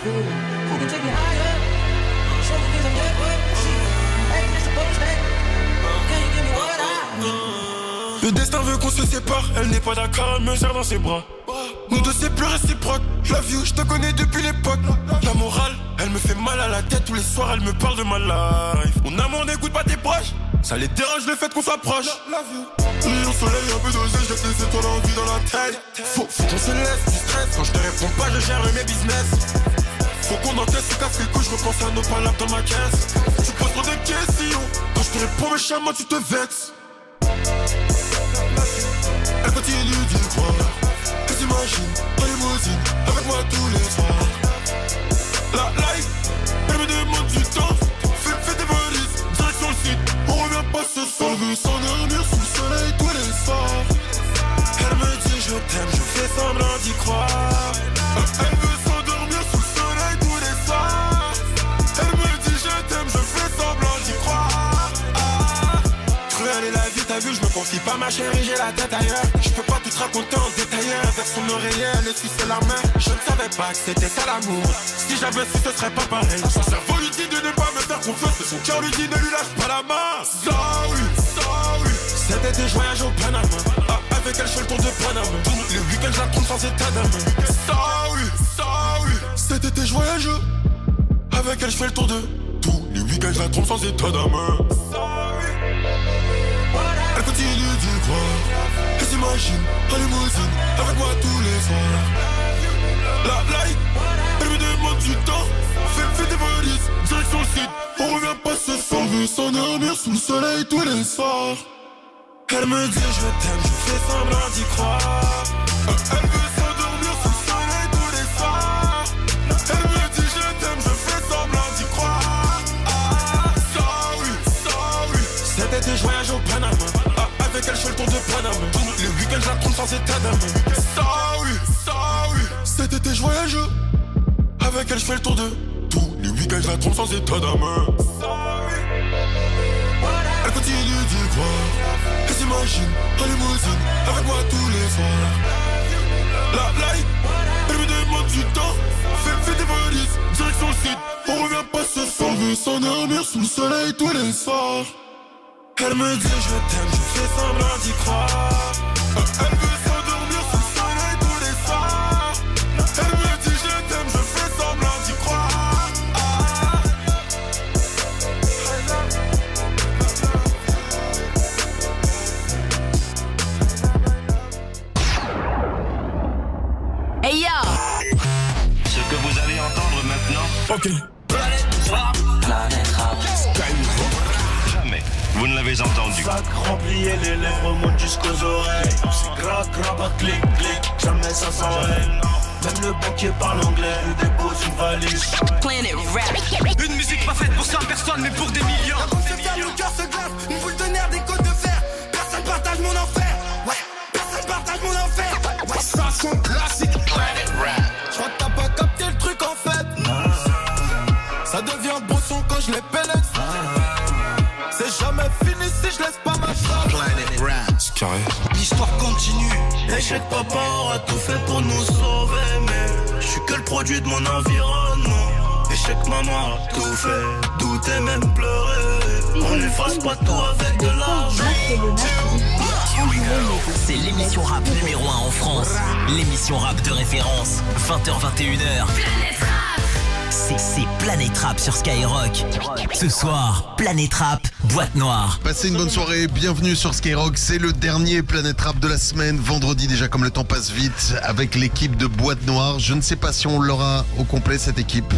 Who can take me higher? Show me things I'm never seen. Ain't this supposed to? Can you give me what I need? Le destin veut qu'on se sépare, elle n'est pas d'accord, elle me serre dans ses bras. Nous deux c'est plus réciproque, la view, je te connais depuis l'époque. La morale, elle me fait mal à la tête, tous les soirs elle me parle de ma life. Mon amour n'écoute pas tes proches, ça les dérange le fait qu'on s'approche. Nuit au soleil, un peu dosé, j'ai des étoiles en vie dans la tête. Faut qu'on se laisse du stress, quand je te réponds pas je gère mes business. Faut qu'on encaisse, se casse les couilles, je repense à nos palabres dans ma caisse. Tu poses trop de questions, quand je te réponds méchamment tu te vexes. Elle continue d'y croire, elle s'imagine en limousine avec moi tous les soirs. La life, elle me demande du temps, fais tes valises, direction le site, on revient pas ce soir. Elle veut s'endormir sous le soleil tous les soirs. Elle me dit je t'aime, je fais semblant d'y croire. Elle veut s'endormir sous le soleil tous les soirs. Elle me dit je t'aime, je fais semblant d'y croire. Cruelle est la vie, t'as vu, je me confie pas ma chérie, j'ai la tête ailleurs. Je peux pas tout te raconter en détail. Avec son oreiller, elle essuie la main. Je ne savais pas que c'était ça l'amour. Si j'avais su, ce serait pas pareil. Son cerveau lui dit de ne pas me faire confiance, et son cœur lui dit ne lui lâche pas la main. Sorry, sorry. Cet été, je voyage au Panama. Avec elle, je fais le tour de Panama. Le week-end, je la compte sans état d'âme. Sorry, sorry. Cet été, je voyage. Avec elle, je fais le tour de tous les week-ends, je la trompe sans état d'âme. Elle continue d'y croire, elle s'imagine en limousine avec moi tous les soirs. La life, elle me demande du temps, fais tes valises, direction le site, on revient pas ce soir. Elle veut s'endormir sous le soleil tous les soirs. Elle me dit je t'aime, je fais semblant d'y croire. Elle veut s'endormir sous le soleil tous les soirs. Elle me dit je t'aime, je fais semblant d'y croire. Sorry, sorry. Cet été je voyage au Panama. Avec elle je fais le tour de Panama. Le week-end je la trompe sans état d'âme. Sorry, sorry. Cet été je voyage. Avec elle je fais le tour de tous les week-ends je la trompe sans état d'âme. Elle continue d'y croire, elle s'imagine en limousine avec moi tous les soirs. La life, elle me demande du temps, fais tes valises, direction le site, on revient pas ce soir. Elle veut s'endormir sous le soleil tous les soirs. Elle me dit je t'aime, je fais semblant d'y croire. Elle veut s'endormir sous le soleil tous les soirs. Elle me dit je t'aime, je fais semblant d'y croire. Hey yo! Ce que vous allez entendre maintenant. Ok. Planète Rap. Jamais vous ne l'avez entendu. Sac rempli et les lèvres montent jusqu'aux oreilles. C'est crac, crac, clic, clic, jamais ça s'enraye. Même le banquier parle anglais, lui dépose une valise. Planet Rap. Une musique pas faite pour 100 personnes mais pour des millions. La bombe se ferme, le cœur se glace. Une boule de nerfs, des côtes de fer. Personne partage mon enfer. Ouais, personne partage mon enfer. Ouais, ça son classique. Je crois que t'as pas capté le truc en fait. Ça devient brosson quand je les pénètre. C'est jamais fini si je laisse pas ma chance. C'est carré. L'histoire continue. Échec papa aura tout fait pour nous sauver. Mais je suis que le produit de mon environnement. Échec maman a tout fait. Douter même pleurer. On n'efface pas tout avec de l'argent. C'est l'émission rap numéro 1 en France. L'émission rap de référence. 20h-21h. C'est Planète Rap sur Skyrock. Ce soir, Planète Rap, boîte noire. Passez une bonne soirée, bienvenue sur Skyrock. C'est le dernier Planète Rap de la semaine. Vendredi déjà, comme le temps passe vite, avec l'équipe de boîte noire. Je ne sais pas si on l'aura au complet cette équipe.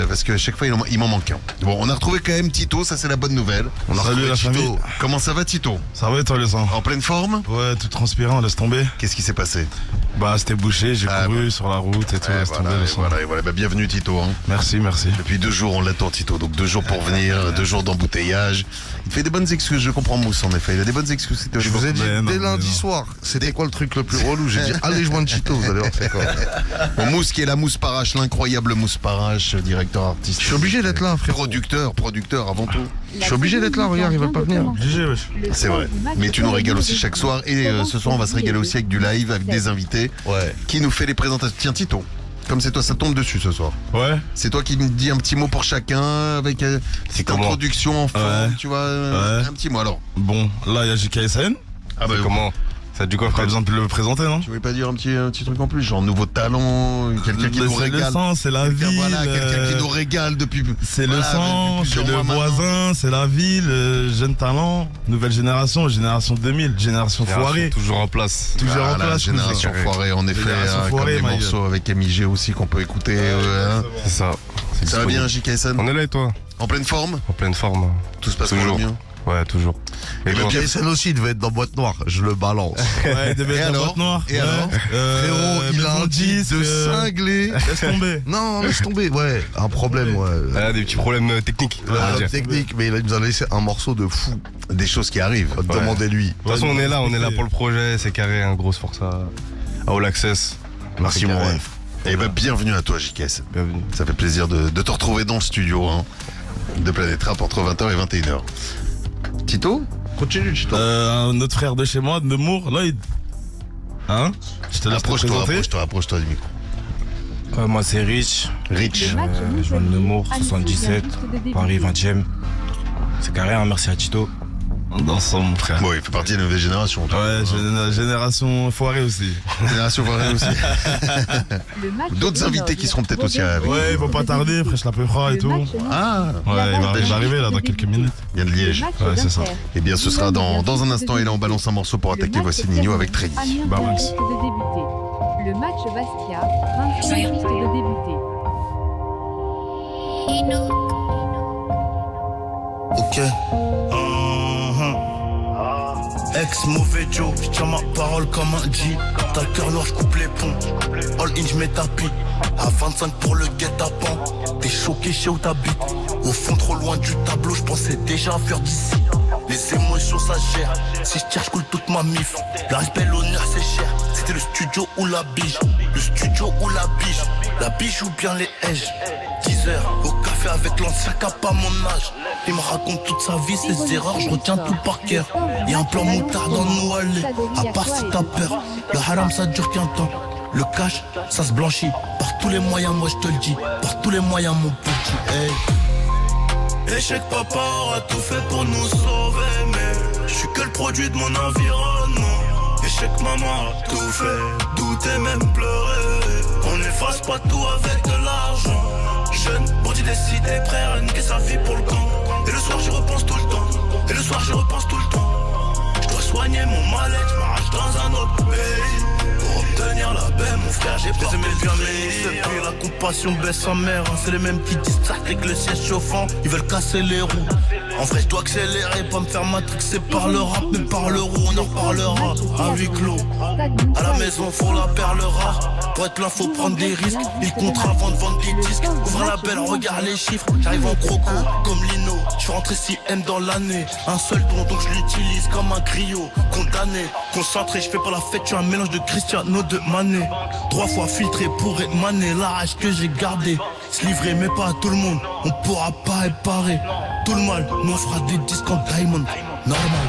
Parce qu'à chaque fois il m'en manque un. Bon, on a retrouvé quand même Tito, ça c'est la bonne nouvelle. On a Salut retrouvé la Tito. famille. Comment ça va Tito? Ça va et toi les gens? En pleine forme? Ouais, tout transpirant, laisse tomber. Qu'est-ce qui s'est passé? Bah c'était bouché, j'ai couru bah. sur la route et tout, laisse tomber. Voilà, laisse tomber. voilà. Bah, bienvenue Tito. Hein. Merci. Depuis 2 jours on l'attend Tito, donc 2 jours pour venir, 2 jours d'embouteillage. Il fait des bonnes excuses, je comprends Mousse en effet, il a des bonnes excuses. Je vous ai dit Mais non, dès mais lundi non. soir, c'était quoi le truc le plus relou? J'ai dit allez joindre Chito, vous allez voir c'est quoi. Bon, Mousse qui est la Mousse Parache, l'incroyable Mousse Parache, directeur artistique. Je suis obligé d'être là, frérot. Producteur avant tout. Je suis obligé d'être là, regarde, ils veulent pas venir. GG, wesh. C'est vrai. Mais tu nous régales aussi chaque soir. Et ce soir, on va se régaler aussi avec du live, avec des invités Ouais. qui nous fait les présentations. Tiens, Tito, comme c'est toi, ça tombe dessus ce soir. Ouais. C'est toi qui me dis un petit mot pour chacun, avec petite comment introduction en forme, tu vois, un petit mot alors. Bon, là, il y a JKSN. Ah bah Comment ça a du quoi, Pas besoin de le présenter, non? Tu voulais pas dire un petit truc en plus, genre nouveau talent, quelqu'un qui nous C'est le régale. sang, c'est la ville. Voilà, quelqu'un qui nous régale depuis. C'est voilà, le sang, depuis c'est plusieurs le mois maintenant. voisin, c'est la ville, jeune talent, nouvelle génération 2000, génération foirée. Toujours en place. Toujours en Voilà, place. Génération toujours. foirée, en effet, Génération comme foirée, les ma morceaux avec MIG aussi qu'on peut écouter. Hein. C'est ça. C'est Ça va bien, disponible. JKSN? On est là et toi? En pleine forme? En pleine forme. Tout se passe toujours Toujours. mieux? Ouais, toujours. Et toi? JKSN aussi, il devait être dans boîte noire. Je le balance. Ouais, des Et bêtes en alors boîte noire. Et alors Frérot, il a un titre de cinglé. Laisse tomber. Non, laisse tomber. Ouais, un problème, ouais. Ah, des petits problèmes techniques. on va Un dire. technique, mais il nous a laissé un morceau de fou. Des choses qui arrivent. Demandez-lui. De toute façon, on est là pour le projet. C'est carré, un grosse force à All Access. Merci, mon carré. ref. Et ben bienvenue à toi, JKSN. Bienvenue. Ça fait plaisir de te retrouver dans le studio de Planète Rap entre 20h et 21h. Tito? Continue, Chito. Notre frère de chez moi, Nemours, Lloyd. Hein? Je te laisse te présenter. Rapproche-toi du micro. Moi c'est Rich, Rich. je viens de Nemours, 77, Paris 20e. C'est carré, hein, merci à Tito. Dans son mon frère. Bon, il fait partie de la nouvelle génération. toi. Ouais, génération foirée aussi. Génération foirée aussi. D'autres invités qui seront peut-être aussi avec. Ouais, ils vont pas tarder, fraîche la peu froid et tout. Ouais, Ah, il va arriver là dans quelques minutes. il vient de Liège. Ouais, c'est ça. Eh bien, ce sera dans un instant. Et là, on balance un morceau pour attaquer. Voici Nino avec Trey. Bah, Max. Le match Bastia, 25 minutes de débuter. Ok. Ex mauvais Joe, je tiens ma parole comme un G. T'as le cœur noir, je coupe les ponts. All in, je mets tapis. À 25 pour le guet-apens. T'es choqué chez où t'habites. Au fond, trop loin du tableau, je pensais déjà faire d'ici. Les émotions, ça gère. Si je tire, je coule toute ma mif. Le respect, l'honneur, c'est cher. C'était le studio ou la bige. Le studio ou la bige. La bige ou bien les hedges. 10 heures au café avec l'ancien cap à mon âge. Il me raconte toute sa vie, ses erreurs, je retiens tout par cœur. Y'a un plan moutard dans nous aller, à part si t'as peur. Le haram ça dure qu'un temps, le cash ça se blanchit. Par tous les moyens, moi je te le dis, par tous les moyens mon petit. Hey. Échec papa aura tout fait pour nous sauver, mais je suis que le produit de mon environnement. Échec maman a tout fait, douter même pleurer. On n'efface pas tout avec de l'argent. Jeune, bandit décidé, prêt à niquer sa vie pour le camp. Et le soir j'y repense tout le temps. Et le soir j'y repense tout le temps. Je dois soigner mon mal-être, je m'arrache dans un autre pays. Pour obtenir la paix, mon frère, j'ai porté le bien mais depuis la compassion baisse sa mère. C'est les mêmes qui distractent avec le siège chauffant. Ils veulent casser les roues. En vrai, je dois accélérer, pas me faire matrixer par le rap, mais par l'euro, on en reparlera à huis clos. À la maison, faut la perle rare. Pour être là, faut prendre des risques. Ils comptent avant de vendre des disques. Ouvre la belle, regarde les chiffres. J'arrive en croco, comme Lino. Je suis rentré 6 M dans l'année. Un seul don, donc je l'utilise comme un griot. Condamné, concentré, je fais pas la fête. Je suis un mélange de Cristiano de Mané. 3 fois filtré pour émaner la rage que j'ai gardée. Se livrer, mais pas à tout le monde. On pourra pas réparer tout le mal. Nous on fera des disques en diamond, normal.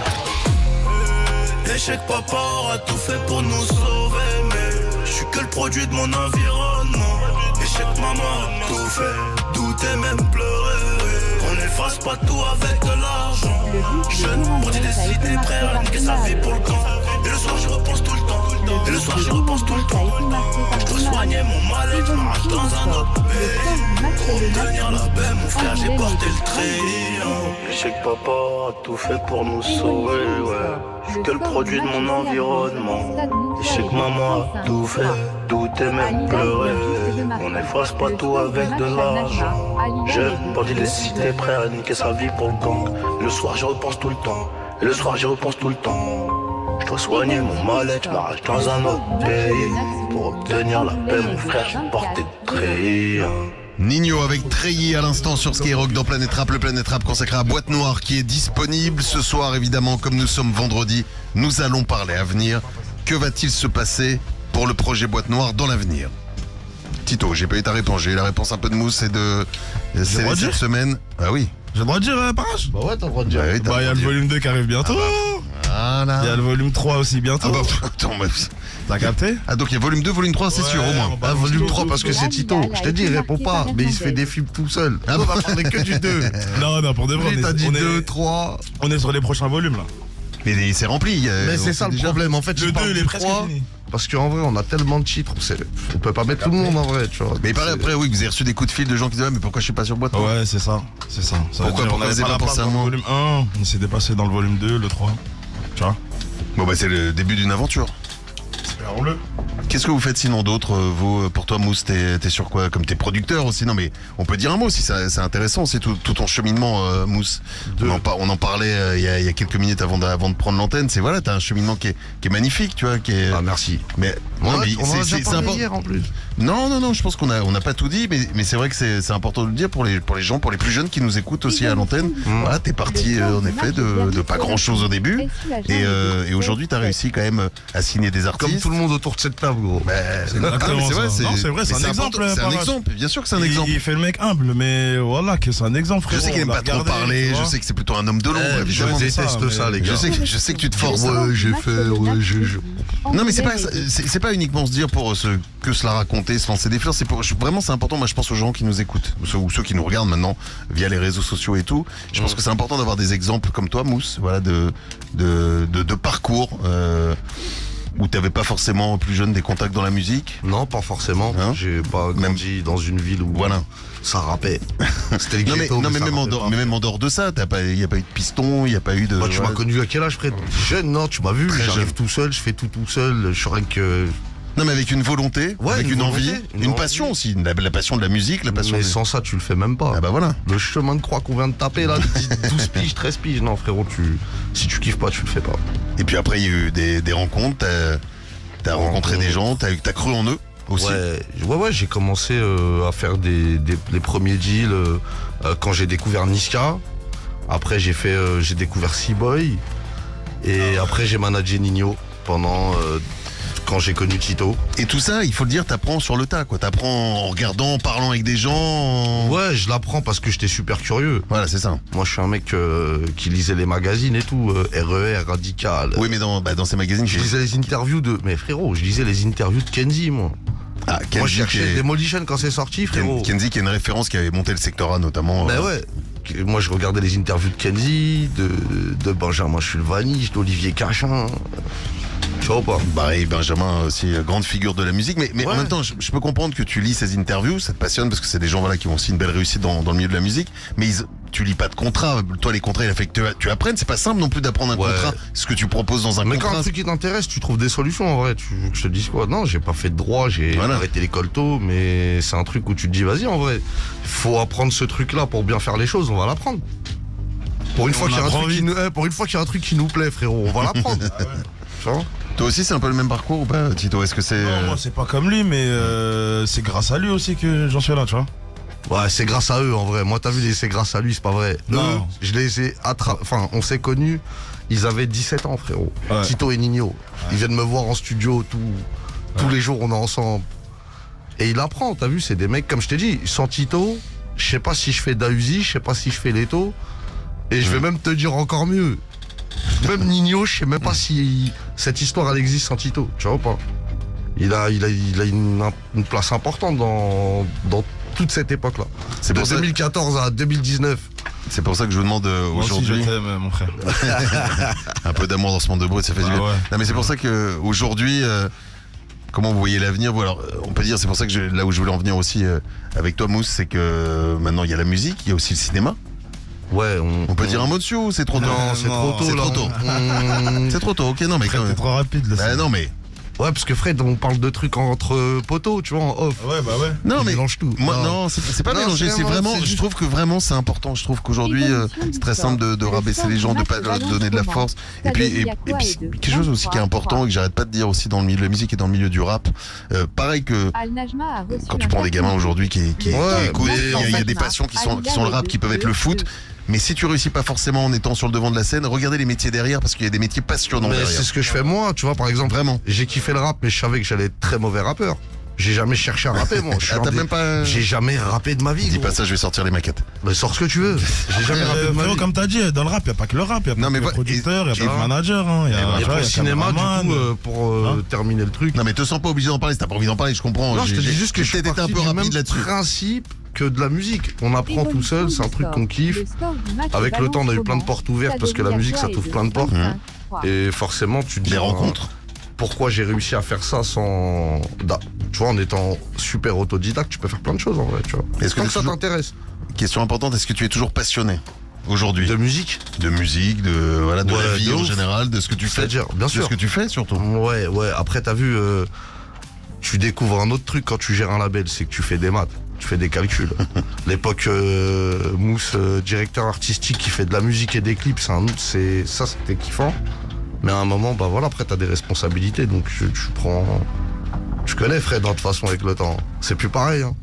Échec papa aura tout fait pour nous sauver, mais je suis que le produit de mon environnement. Échec maman a tout fait, douter même pleurer. On n'efface pas tout avec de l'argent. Jeune, bandit décidé, prêt à niquer sa vie pour le camp. Et le soir j'y repense tout le temps. Et le soir j'y repense tout le temps. Je dois soigner mon mal-être, je m'arrache dans un autre pays. Pour obtenir la paix, mon frère, j'ai porté le trait. Échec papa a tout fait pour nous sauver, ouais. Je suis que le produit de mon environnement. Échec maman a tout fait, douter même pleurer. On n'efface pas tout avec de l'argent. Jeune, bandit décidé, prêt à niquer sa vie pour le gang. Le soir j'y repense tout le temps. Et le soir j'y repense tout le temps. Je dois soigner mon mal-être, je m'arrache dans un autre pays. Pour obtenir la paix, mon frère, j'ai porté le trait. Nino avec Treillis à l'instant sur Skyrock dans Planète Rap, le Planète Rap consacré à Boîte Noire qui est disponible ce soir évidemment. Comme nous sommes vendredi, nous allons parler avenir. Que va-t-il se passer pour le projet Boîte Noire dans l'avenir? Tito, j'ai pas eu ta réponse, j'ai eu la réponse un peu de mousse et de cette semaine. Ah oui. J'ai le droit de dire, Parache? Bah ouais, t'as le droit de dire. Bah oui, Bah, il y a le volume 2 qui arrive bientôt. Voilà. Il y a le volume 3 aussi bientôt. Ah bah, attends, T'as capté? Ah, donc il y a volume 2, volume 3, c'est sûr, au moins. Ah, volume 3 parce que c'est Tito. Je t'ai dit, il répond pas, mais il se fait des films tout seul. Ah, On va parler que du 2. Non, pour de vrai. Lui, t'as dit 2, 3. On est sur les prochains volumes là. Mais c'est rempli. Mais c'est ça le problème. En fait, le 2 il est presque 3, fini. parce qu'en vrai, on a tellement de titres, on peut pas mettre tout le monde en vrai, tu vois. Mais pareil, après, oui, vous avez reçu des coups de fil de gens qui disaient, mais pourquoi je suis pas sur boîte? Ouais, c'est ça. Pourquoi on avait pas pensé dans le volume 1, on s'est dépassé dans le volume 2, le 3. Tu vois? Bon, bah, c'est le début d'une aventure. Espérons-le. Qu'est-ce que vous faites sinon d'autre, vous, pour toi, Mousse, t'es sur quoi? Comme t'es producteur aussi, non mais on peut dire un mot si c'est intéressant, c'est tout ton cheminement, Mousse. On en parlait il y a quelques minutes avant de prendre l'antenne, c'est voilà, t'as un cheminement qui est magnifique, tu vois, qui est... Ah, merci. Mais, on mais en a déjà parlé hier en plus. Non, je pense qu'on n'a pas tout dit, mais c'est vrai que c'est important de le dire pour les gens, pour les plus jeunes qui nous écoutent aussi à l'antenne. Voilà, t'es parti en effet de pas grand chose au début, et aujourd'hui t'as réussi quand même à signer des artistes. Comme tout le monde autour de cette table, gros. C'est exactement ça. C'est vrai, c'est un exemple. C'est un exemple, bien sûr que c'est un exemple. Il fait le mec humble, mais voilà, que c'est un exemple, frérot. Je sais qu'il aime pas trop parler, je sais que c'est plutôt un homme de l'ombre, évidemment. Je déteste ça, les gars. Je sais que tu te forces. Ouais, j'ai fait, Non, mais c'est pas uniquement se dire pour que cela raconter, se lancer des fleurs, vraiment c'est important, moi je pense aux gens qui nous écoutent, ou ceux qui nous regardent maintenant via les réseaux sociaux et tout. Je pense que c'est important d'avoir des exemples comme toi, Mousse, voilà, de parcours. Où t'avais pas forcément plus jeune des contacts dans la musique? Non, pas forcément. Hein? J'ai pas grandi dans une ville où ça rappait. C'était le ghetto. Non, mais même en dehors de ça, il y a pas eu de piston, il y a pas eu de. Bah, tu m'as connu à quel âge, Fred? Jeune, non, tu m'as vu. J'arrive tout seul, je fais tout seul. Je suis rien que. Non, mais avec une volonté, avec une envie, une passion aussi, la passion de la musique, la passion. Mais sans ça, tu le fais même pas. Ah bah voilà. Le chemin de croix qu'on vient de taper là, 12 piges, 13 piges. Non, frérot, si tu kiffes pas, tu le fais pas. Et puis après, il y a eu des rencontres, t'as rencontré des gens, t'as cru en eux aussi. Ouais, j'ai commencé à faire les premiers deals quand j'ai découvert Niska. Après, j'ai découvert C-Boy. Et après, j'ai managé Nino pendant. Quand j'ai connu Tito. Et tout ça, il faut le dire, t'apprends sur le tas, quoi. T'apprends en regardant, en parlant avec des gens. Ouais, je l'apprends parce que j'étais super curieux. Voilà, c'est ça. Moi, je suis un mec qui lisait les magazines et tout, RER, Radical. Oui, mais dans ces magazines, je lisais les interviews de. Mais frérot, je lisais les interviews de Kenzie, moi. Ah, Kenzie. Moi, je cherchais Demolition quand c'est sorti, frérot. Kenzie, qui est une référence qui avait monté le secteur A, notamment. Ben ouais. Moi, je regardais les interviews de Kenzie, de Benjamin Chulvanich, d'Olivier Cachin. Tu vois pas? Pareil, Benjamin aussi, grande figure de la musique. Mais en même temps, je peux comprendre que tu lis ces interviews, ça te passionne parce que c'est des gens qui ont aussi une belle réussite dans le milieu de la musique. Mais tu lis pas de contrat. Toi, les contrats, il a fait que tu apprennes. C'est pas simple non plus d'apprendre un contrat. Ce que tu proposes dans un contrat. Mais quand un truc qui t'intéresse, tu trouves des solutions en vrai. Tu veux que je te dise quoi? Non, j'ai pas fait de droit, j'ai arrêté l'école tôt, mais c'est un truc où tu te dis, vas-y, en vrai, faut apprendre ce truc-là pour bien faire les choses, on va l'apprendre. Pour une fois qu'il y a un truc qui nous plaît, frérot, on va l'apprendre. Tu vois? Toi aussi, c'est un peu le même parcours ou pas, Tito? Est-ce que c'est. Non, moi, c'est pas comme lui, mais c'est grâce à lui aussi que j'en suis là, tu vois. Ouais, c'est grâce à eux en vrai. Moi, t'as vu, c'est grâce à lui, c'est pas vrai. Non. Eux, je les ai Enfin, on s'est connus, ils avaient 17 ans, frérot. Ouais. Tito et Nino. Ouais. Ils viennent me voir en studio tous les jours, on est ensemble. Et il apprend, t'as vu, c'est des mecs, comme je t'ai dit, sans Tito, je sais pas si je fais Dausi, je sais pas si je fais Leto. Et je vais même te dire encore mieux. Même Nino, je sais même pas si cette histoire elle existe sans Tito, tu vois pas. Il a une place importante dans toute cette époque-là. C'est de 2014 à 2019. C'est pour ça que je vous demande aujourd'hui. Moi aussi, je t'aime, mon frère. Un peu d'amour dans ce monde de brut, ça fait du bien. Ouais. Non, mais c'est pour ça que aujourd'hui, comment vous voyez l'avenir? Alors, on peut dire, c'est pour ça que là où je voulais en venir aussi avec toi, Mousse, c'est que maintenant il y a la musique, il y a aussi le cinéma. Ouais, on peut dire un mot dessus ou c'est trop tôt? Non, c'est trop tôt. C'est trop tôt. C'est trop tôt, ok, non, mais Fred, t'es trop rapide là. Bah, non, mais. Ouais, parce que Fred, on parle de trucs entre poteaux, tu vois, en off. Ouais, bah ouais. Non, mais. Mélange tout. Moi, non, c'est pas mélanger, c'est vraiment. Je trouve que vraiment c'est important. Je trouve qu'aujourd'hui, c'est très simple de rabaisser les gens, de pas leur donner de la force. Et puis, quelque chose aussi qui est important et que j'arrête pas de dire aussi dans le milieu de la musique et dans le milieu du rap. Pareil que. Quand tu prends des gamins aujourd'hui qui écoutent, il y a des passions qui sont le rap, qui peuvent être le foot. Mais si tu réussis pas forcément en étant sur le devant de la scène, regardez les métiers derrière parce qu'il y a des métiers passionnants derrière. C'est ce que je fais moi, tu vois, par exemple. Vraiment. J'ai kiffé le rap, mais je savais que j'allais être très mauvais rappeur. J'ai jamais cherché à rapper, moi. J'ai jamais rappé de ma vie. Dis pas ça, je vais sortir les maquettes. Mais sors ce que tu veux. J'ai jamais rappé de ma vie. Comme t'as dit, dans le rap, y a pas que le rap, y a pas que le producteur, y a pas que le manager, hein. Et pour le cinéma, du coup, pour terminer le truc. Non, mais te sens pas obligé d'en parler. Si t'as pas envie d'en parler, je comprends. Non, je te dis juste que je suis peut-être été un peu rapide là-dessus. Principe que de la musique. On apprend tout seul, c'est un truc qu'on kiffe. Avec le temps, on a eu plein de portes ouvertes parce que la musique, ça t'ouvre plein de portes. Et forcément, tu te dis. Les rencontres. Pourquoi j'ai réussi à faire ça sans. Tu vois, en étant super autodidacte, tu peux faire plein de choses en vrai, tu vois. Est-ce que ça t'intéresse? Question importante, est-ce que tu es toujours passionné aujourd'hui? De musique? De musique, de la vie en général, de ce que tu fais. Bien sûr. De ce que tu fais surtout. Ouais. Après, t'as vu, tu découvres un autre truc quand tu gères un label, c'est que tu fais des maths. Tu fais des calculs. L'époque Mousse, directeur artistique qui fait de la musique et des clips, c'était kiffant. Mais à un moment, bah voilà, après t'as des responsabilités, donc tu prends. Je connais Fred, de toute façon, avec le temps. C'est plus pareil. Hein.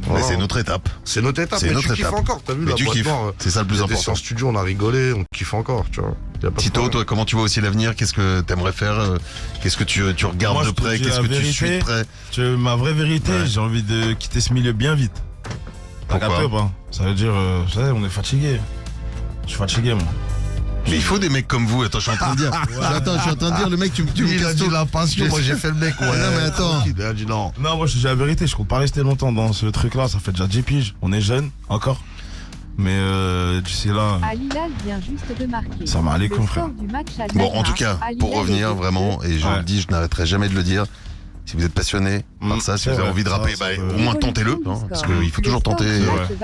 Voilà. Mais c'est notre étape. C'est notre étape, mais tu kiffes encore, t'as vu, mais la tu boîte kiffes. noire. C'est ça le plus important. En studio, on a rigolé, on kiffe encore, tu vois. Tito, toi, comment tu vois aussi l'avenir? Qu'est-ce que t'aimerais faire? Qu'est-ce que tu regardes moi, de près? Qu'est-ce que tu suis de près? Ma vraie vérité, j'ai envie de quitter ce milieu bien vite. T'as capté ou pas? Ça veut dire, vous savez, on est fatigué. Je suis fatigué, moi. Mais il faut des mecs comme vous. Attends, je suis en train de dire. Attends, je suis en train de dire, le mec, tu me casses tout. La passion, moi j'ai fait le mec, ouais. Non, mais attends. Il a dit non. Non, moi je dis la vérité, je compte pas rester longtemps dans ce truc-là. Ça fait déjà 10 piges. On est jeunes, encore. Mais d'ici là. Al-Hilal vient juste de marquer. Ça m'a allé con, frère. Bon, en tout cas, pour revenir vraiment, et je le dis, je n'arrêterai jamais de le dire. Si vous êtes passionné par ça, si vous avez envie de rapper, au moins tentez-le, hein, parce qu'il faut toujours tenter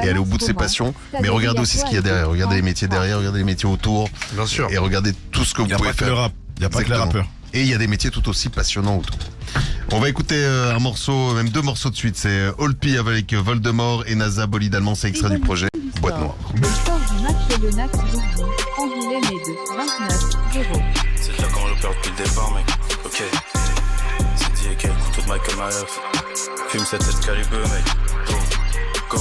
et aller au bout de ses passions. Mais regardez aussi ce qu'il y a derrière, regardez les métiers derrière, regardez les métiers autour. Bien sûr. Et regardez tout ce que vous pouvez faire. Il n'y a pas que les rappeurs. Et il y a des métiers tout aussi passionnants autour. On va écouter un morceau, même 2 morceaux de suite. C'est All P avec Voldemort et NASA Bolide allemand, c'est extrait du projet Boîte Noire. Le score du match est le Nax Rugby. Angoulême est de 29-0. C'est déjà quand on le perd depuis le départ, mec. Ok. C'est dit avec le couteau de Michael Myers. Fume cette Excalibur, mec. Go.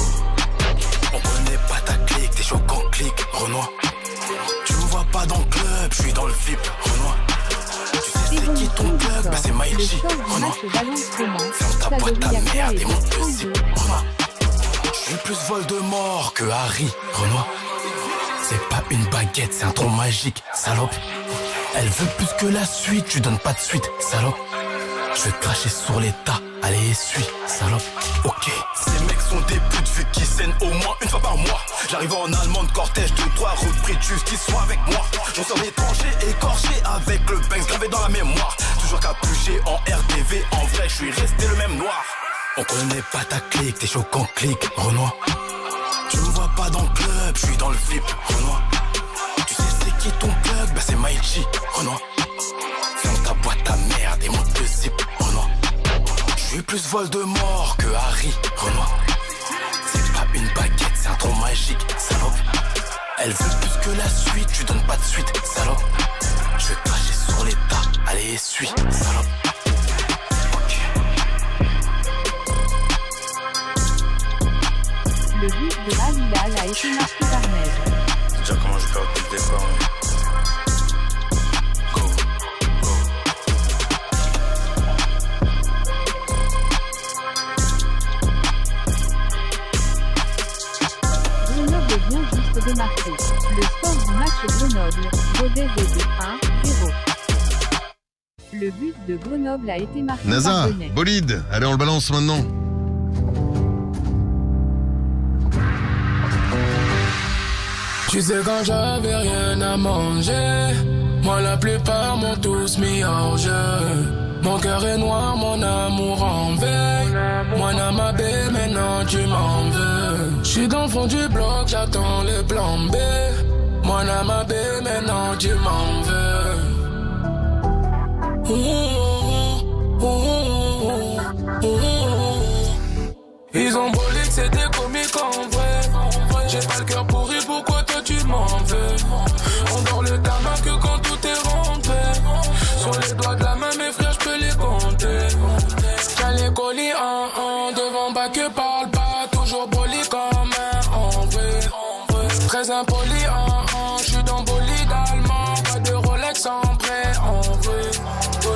On connaît pas ta clique, t'es chaud quand clique, Renoir. Tu me vois pas dans le club, je suis dans le VIP, Renoir. Tu sais c'est qui ton club, bah c'est Maïchi, Renoir. Ferme ta boîte ta merde et monte le zip, Renoir. Je suis plus Voldemort que Harry, Renoir. C'est pas une baguette, c'est un tronc magique, salope. Elle veut plus que la suite, tu donnes pas de suite, salope. Je vais te cracher sur l'état, allez essuie, salope. Ok. Ces mecs sont des putes vu qu'ils saignent au moins une fois par mois. J'arrive en Allemagne, cortège de 3 repris de justice, sois avec moi. J'en sors étranger, écorché avec le Banks gravé dans la mémoire. Toujours capuché en RDV, en vrai je suis resté le même noir. On connaît pas ta clique, t'es chaud quand clique, Renoir. Tu me vois pas dans le club, je suis dans le VIP, Renoir. Tu sais c'est qui ton club, bah c'est Maïchi, Renoir. Ferme ta boîte ta merde et monte le zip, Renoir. Je suis plus Voldemort que Harry, Renoir. C'est pas une baguette, c'est un tronc magique, salope. Elle veut plus que la suite, tu donnes pas de suite, salope. Je vais te cracher sur l'état, allez essuie, salope. Le but de Al-Hilal a été marqué par neige. C'est déjà comment je perds depuis le départ, mais... Grenoble vient juste de marquer. Le score du match Grenoble, Rodez est de 1-0. Le but de Grenoble a été marqué par NASA, Benet. Bolide, allez on le balance maintenant. Tu sais quand j'avais rien à manger, moi la plupart m'ont tous mis en jeu. Mon cœur est noir, mon amour en veille. Moi n'a ma baie, maintenant tu m'en veux. J'suis dans le fond du bloc, j'attends le plan B. Moi n'a ma baie, maintenant tu m'en veux. Ils ont volé que c'était comique en vrai. J'ai pas le cœur pourri, pourquoi toi tu m'en veux? On dort le tabac que quand tout est rentré. Sur les doigts de la main, mes frères, j'peux les compter. Tiens les colis devant bas que parle pas. Toujours poli comme un en vrai. Très impoli j'suis dans bolide allemand. Pas de Rolex en vrai, en vrai.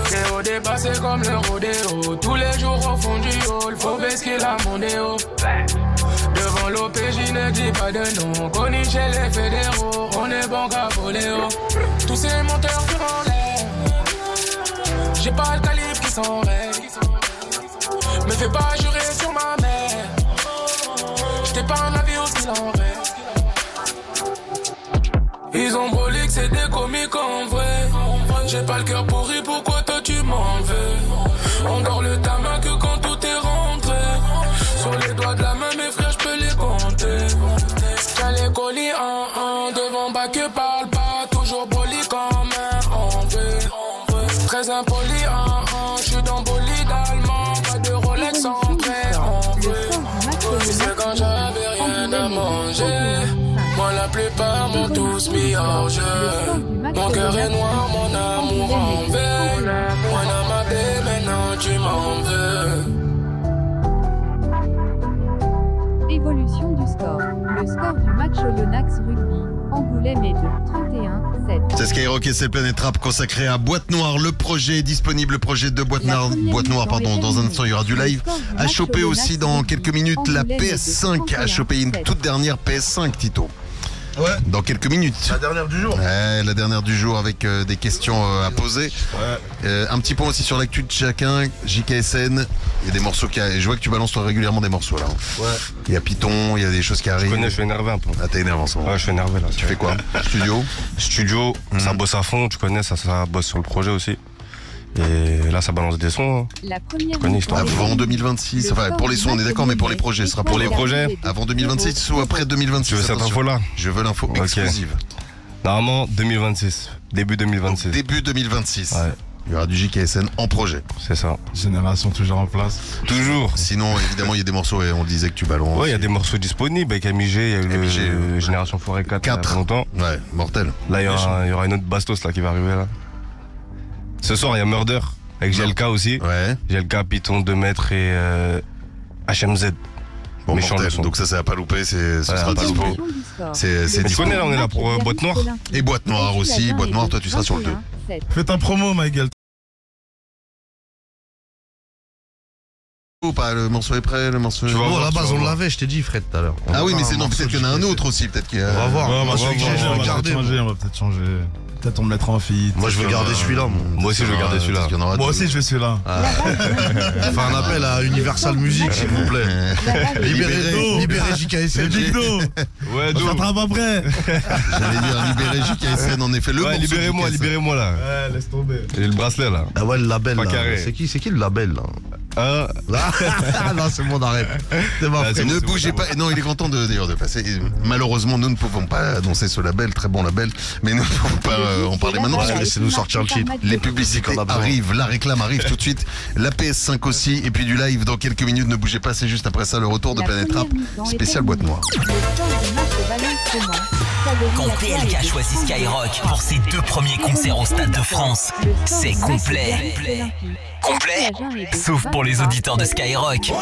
C'est au départ. bas c'est comme le rodéo. Tous les jours au fond du hall, faut baisser la mondéo. Devant l'OPJ ne dis pas de nom. Connu chez les fédéraux, on est bon qu'à voler haut. Tous ces monteurs qui en l'air, j'ai pas le calibre qui s'enraye. Me fais pas jurer sur ma mère, j'étais pas un avis aussi l'en reste. Ils ont brûlé que c'est des comiques en vrai. J'ai pas le cœur pourri, pourquoi toi tu m'en veux? On dort le tabac que quand tout est rentré. Sur les doigts de la main, mes frères, j'peux les compter. Tiens les colis devant bas que parle pas. Toujours poli comme un en vrai. Très impoli j'suis dans bolide allemand. Pas de Rolex en vrai, en vrai. C'est quand j'avais rien à manger. Moi la plupart m'ont tous mis hors jeu. Mon cœur est noir, mon amour en veille. Moi dans ma baie, maintenant tu m'en veux. Évolution du score. Le score du match Oyonnax Rugby. Angoulême est de 31-7. C'est Skyrock et c'est Planète Rap consacré à Boîte Noire. Le projet est disponible, le projet de Boîte Noire. Dans un instant, il y aura du live. À choper aussi dans quelques minutes la PS5. À choper une toute dernière PS5, Tito. Ouais. Dans quelques minutes. La dernière du jour. Ouais, la dernière du jour avec des questions à poser. Ouais. Un petit point aussi sur l'actu de chacun. JKSN. Il y a des morceaux qui arrivent. Je vois que tu balances toi régulièrement des morceaux là. Ouais. Il y a Python, il y a des choses qui arrivent. Je suis énervé un peu. Ah, t'es énervé en ce moment. Ouais, je suis énervé là. Tu fais quoi? Studio, ça bosse à fond, tu connais, ça bosse sur le projet aussi. Et là, ça balance des sons. La première avant 2026, enfin pour les sons on est d'accord, mais pour les projets, ce sera pour les projets avant 2026 ou après 2026. Tu veux cette info là? Je veux l'info exclusive. Normalement 2026, début 2026. Donc, début 2026. Ouais. Il y aura du JKSN en projet. C'est ça. Génération toujours en place. Toujours. Sinon, évidemment, il y a des morceaux, et on le disait que tu balances. Ouais, il y a des morceaux disponibles avec MIG, il y a eu Génération Forêt 4 il y a longtemps. Ouais, mortel. Là, il y aura une autre Bastos là qui va arriver là. Ce soir, il y a Murder avec GLK aussi. Ouais. GLK, Python, 2 mètres et HMZ. Bon, Méchant mortel. le son. Donc ça va pas louper, ce sera pas dispo. C'est tu dispo. connais là, on est là pour Boîte Noire. Et Boîte Noire aussi. Boîte Noire, toi tu seras sur le 2. Fais ta promo, ma gueule. Pas, le morceau est prêt, le morceau. Bon, à la base, on l'avait, je t'ai dit, Fred, tout à l'heure. Ah oui, mais c'est non, peut-être qu'il y en a un autre aussi, peut-être qu'il y a. On va voir. Ouais, Moi, celui que j'ai, je vais le garder. On va peut-être changer. Peut-être on me mettra en feat. Moi, je veux garder celui-là. Moi aussi, je veux garder celui-là. Moi aussi, je veux celui-là. Fais un appel à Universal Music, s'il vous plaît. Libérez JKSN. Ouais, on s'attrape après. J'allais dire libérer JKSN, en effet. Le ouais, libérez-moi là. Ouais, laisse tomber. J'ai le bracelet là. Ah ouais, le label là. Carré. C'est qui le label là? Non, c'est bon, arrête. C'est bon, ne bougez pas. Non, il est content d'ailleurs de passer. Malheureusement, nous ne pouvons pas annoncer ce label, très bon label, mais nous ne pouvons pas en parler maintenant parce que laissez-nous sortir le titre. Les publicités arrivent, la réclame arrive tout de suite, la PS5 aussi, et puis du live dans quelques minutes. Ne bougez pas, c'est juste après ça le retour de Planète Rap spécial Boîte Noire. Quand PLK choisit Skyrock pour ses 2 premiers concerts au Stade de France, c'est complet. Complet, sauf pour les auditeurs de Skyrock.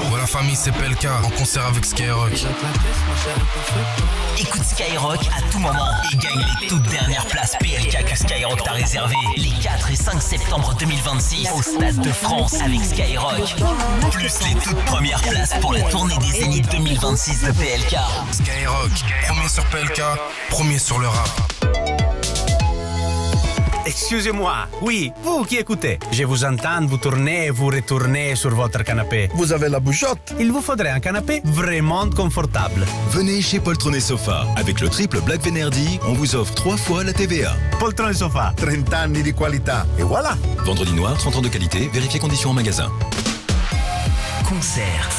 Voilà famille, c'est PLK en concert avec Skyrock. Écoute Skyrock à tout moment et gagne les toutes dernières places PLK que Skyrock t'a réservées les 4 et 5 septembre 2026 au Stade de France avec Skyrock. Plus les toutes premières places pour la tournée des Zénith 2026 de PLK. Skyrock, premier sur PLK, premier sur le rap. Excusez-moi, oui, vous qui écoutez. Je vous entends, vous tournez, vous retournez sur votre canapé. Vous avez la bouchotte. Il vous faudrait un canapé vraiment confortable. Venez chez Poltron & Sofa. Avec le triple Black Venerdì, on vous offre 3 fois la TVA. Poltron & Sofa. 30 anni di qualità. Et voilà. Vendredi noir, 30 ans de qualité. Vérifiez conditions en magasin. Concert.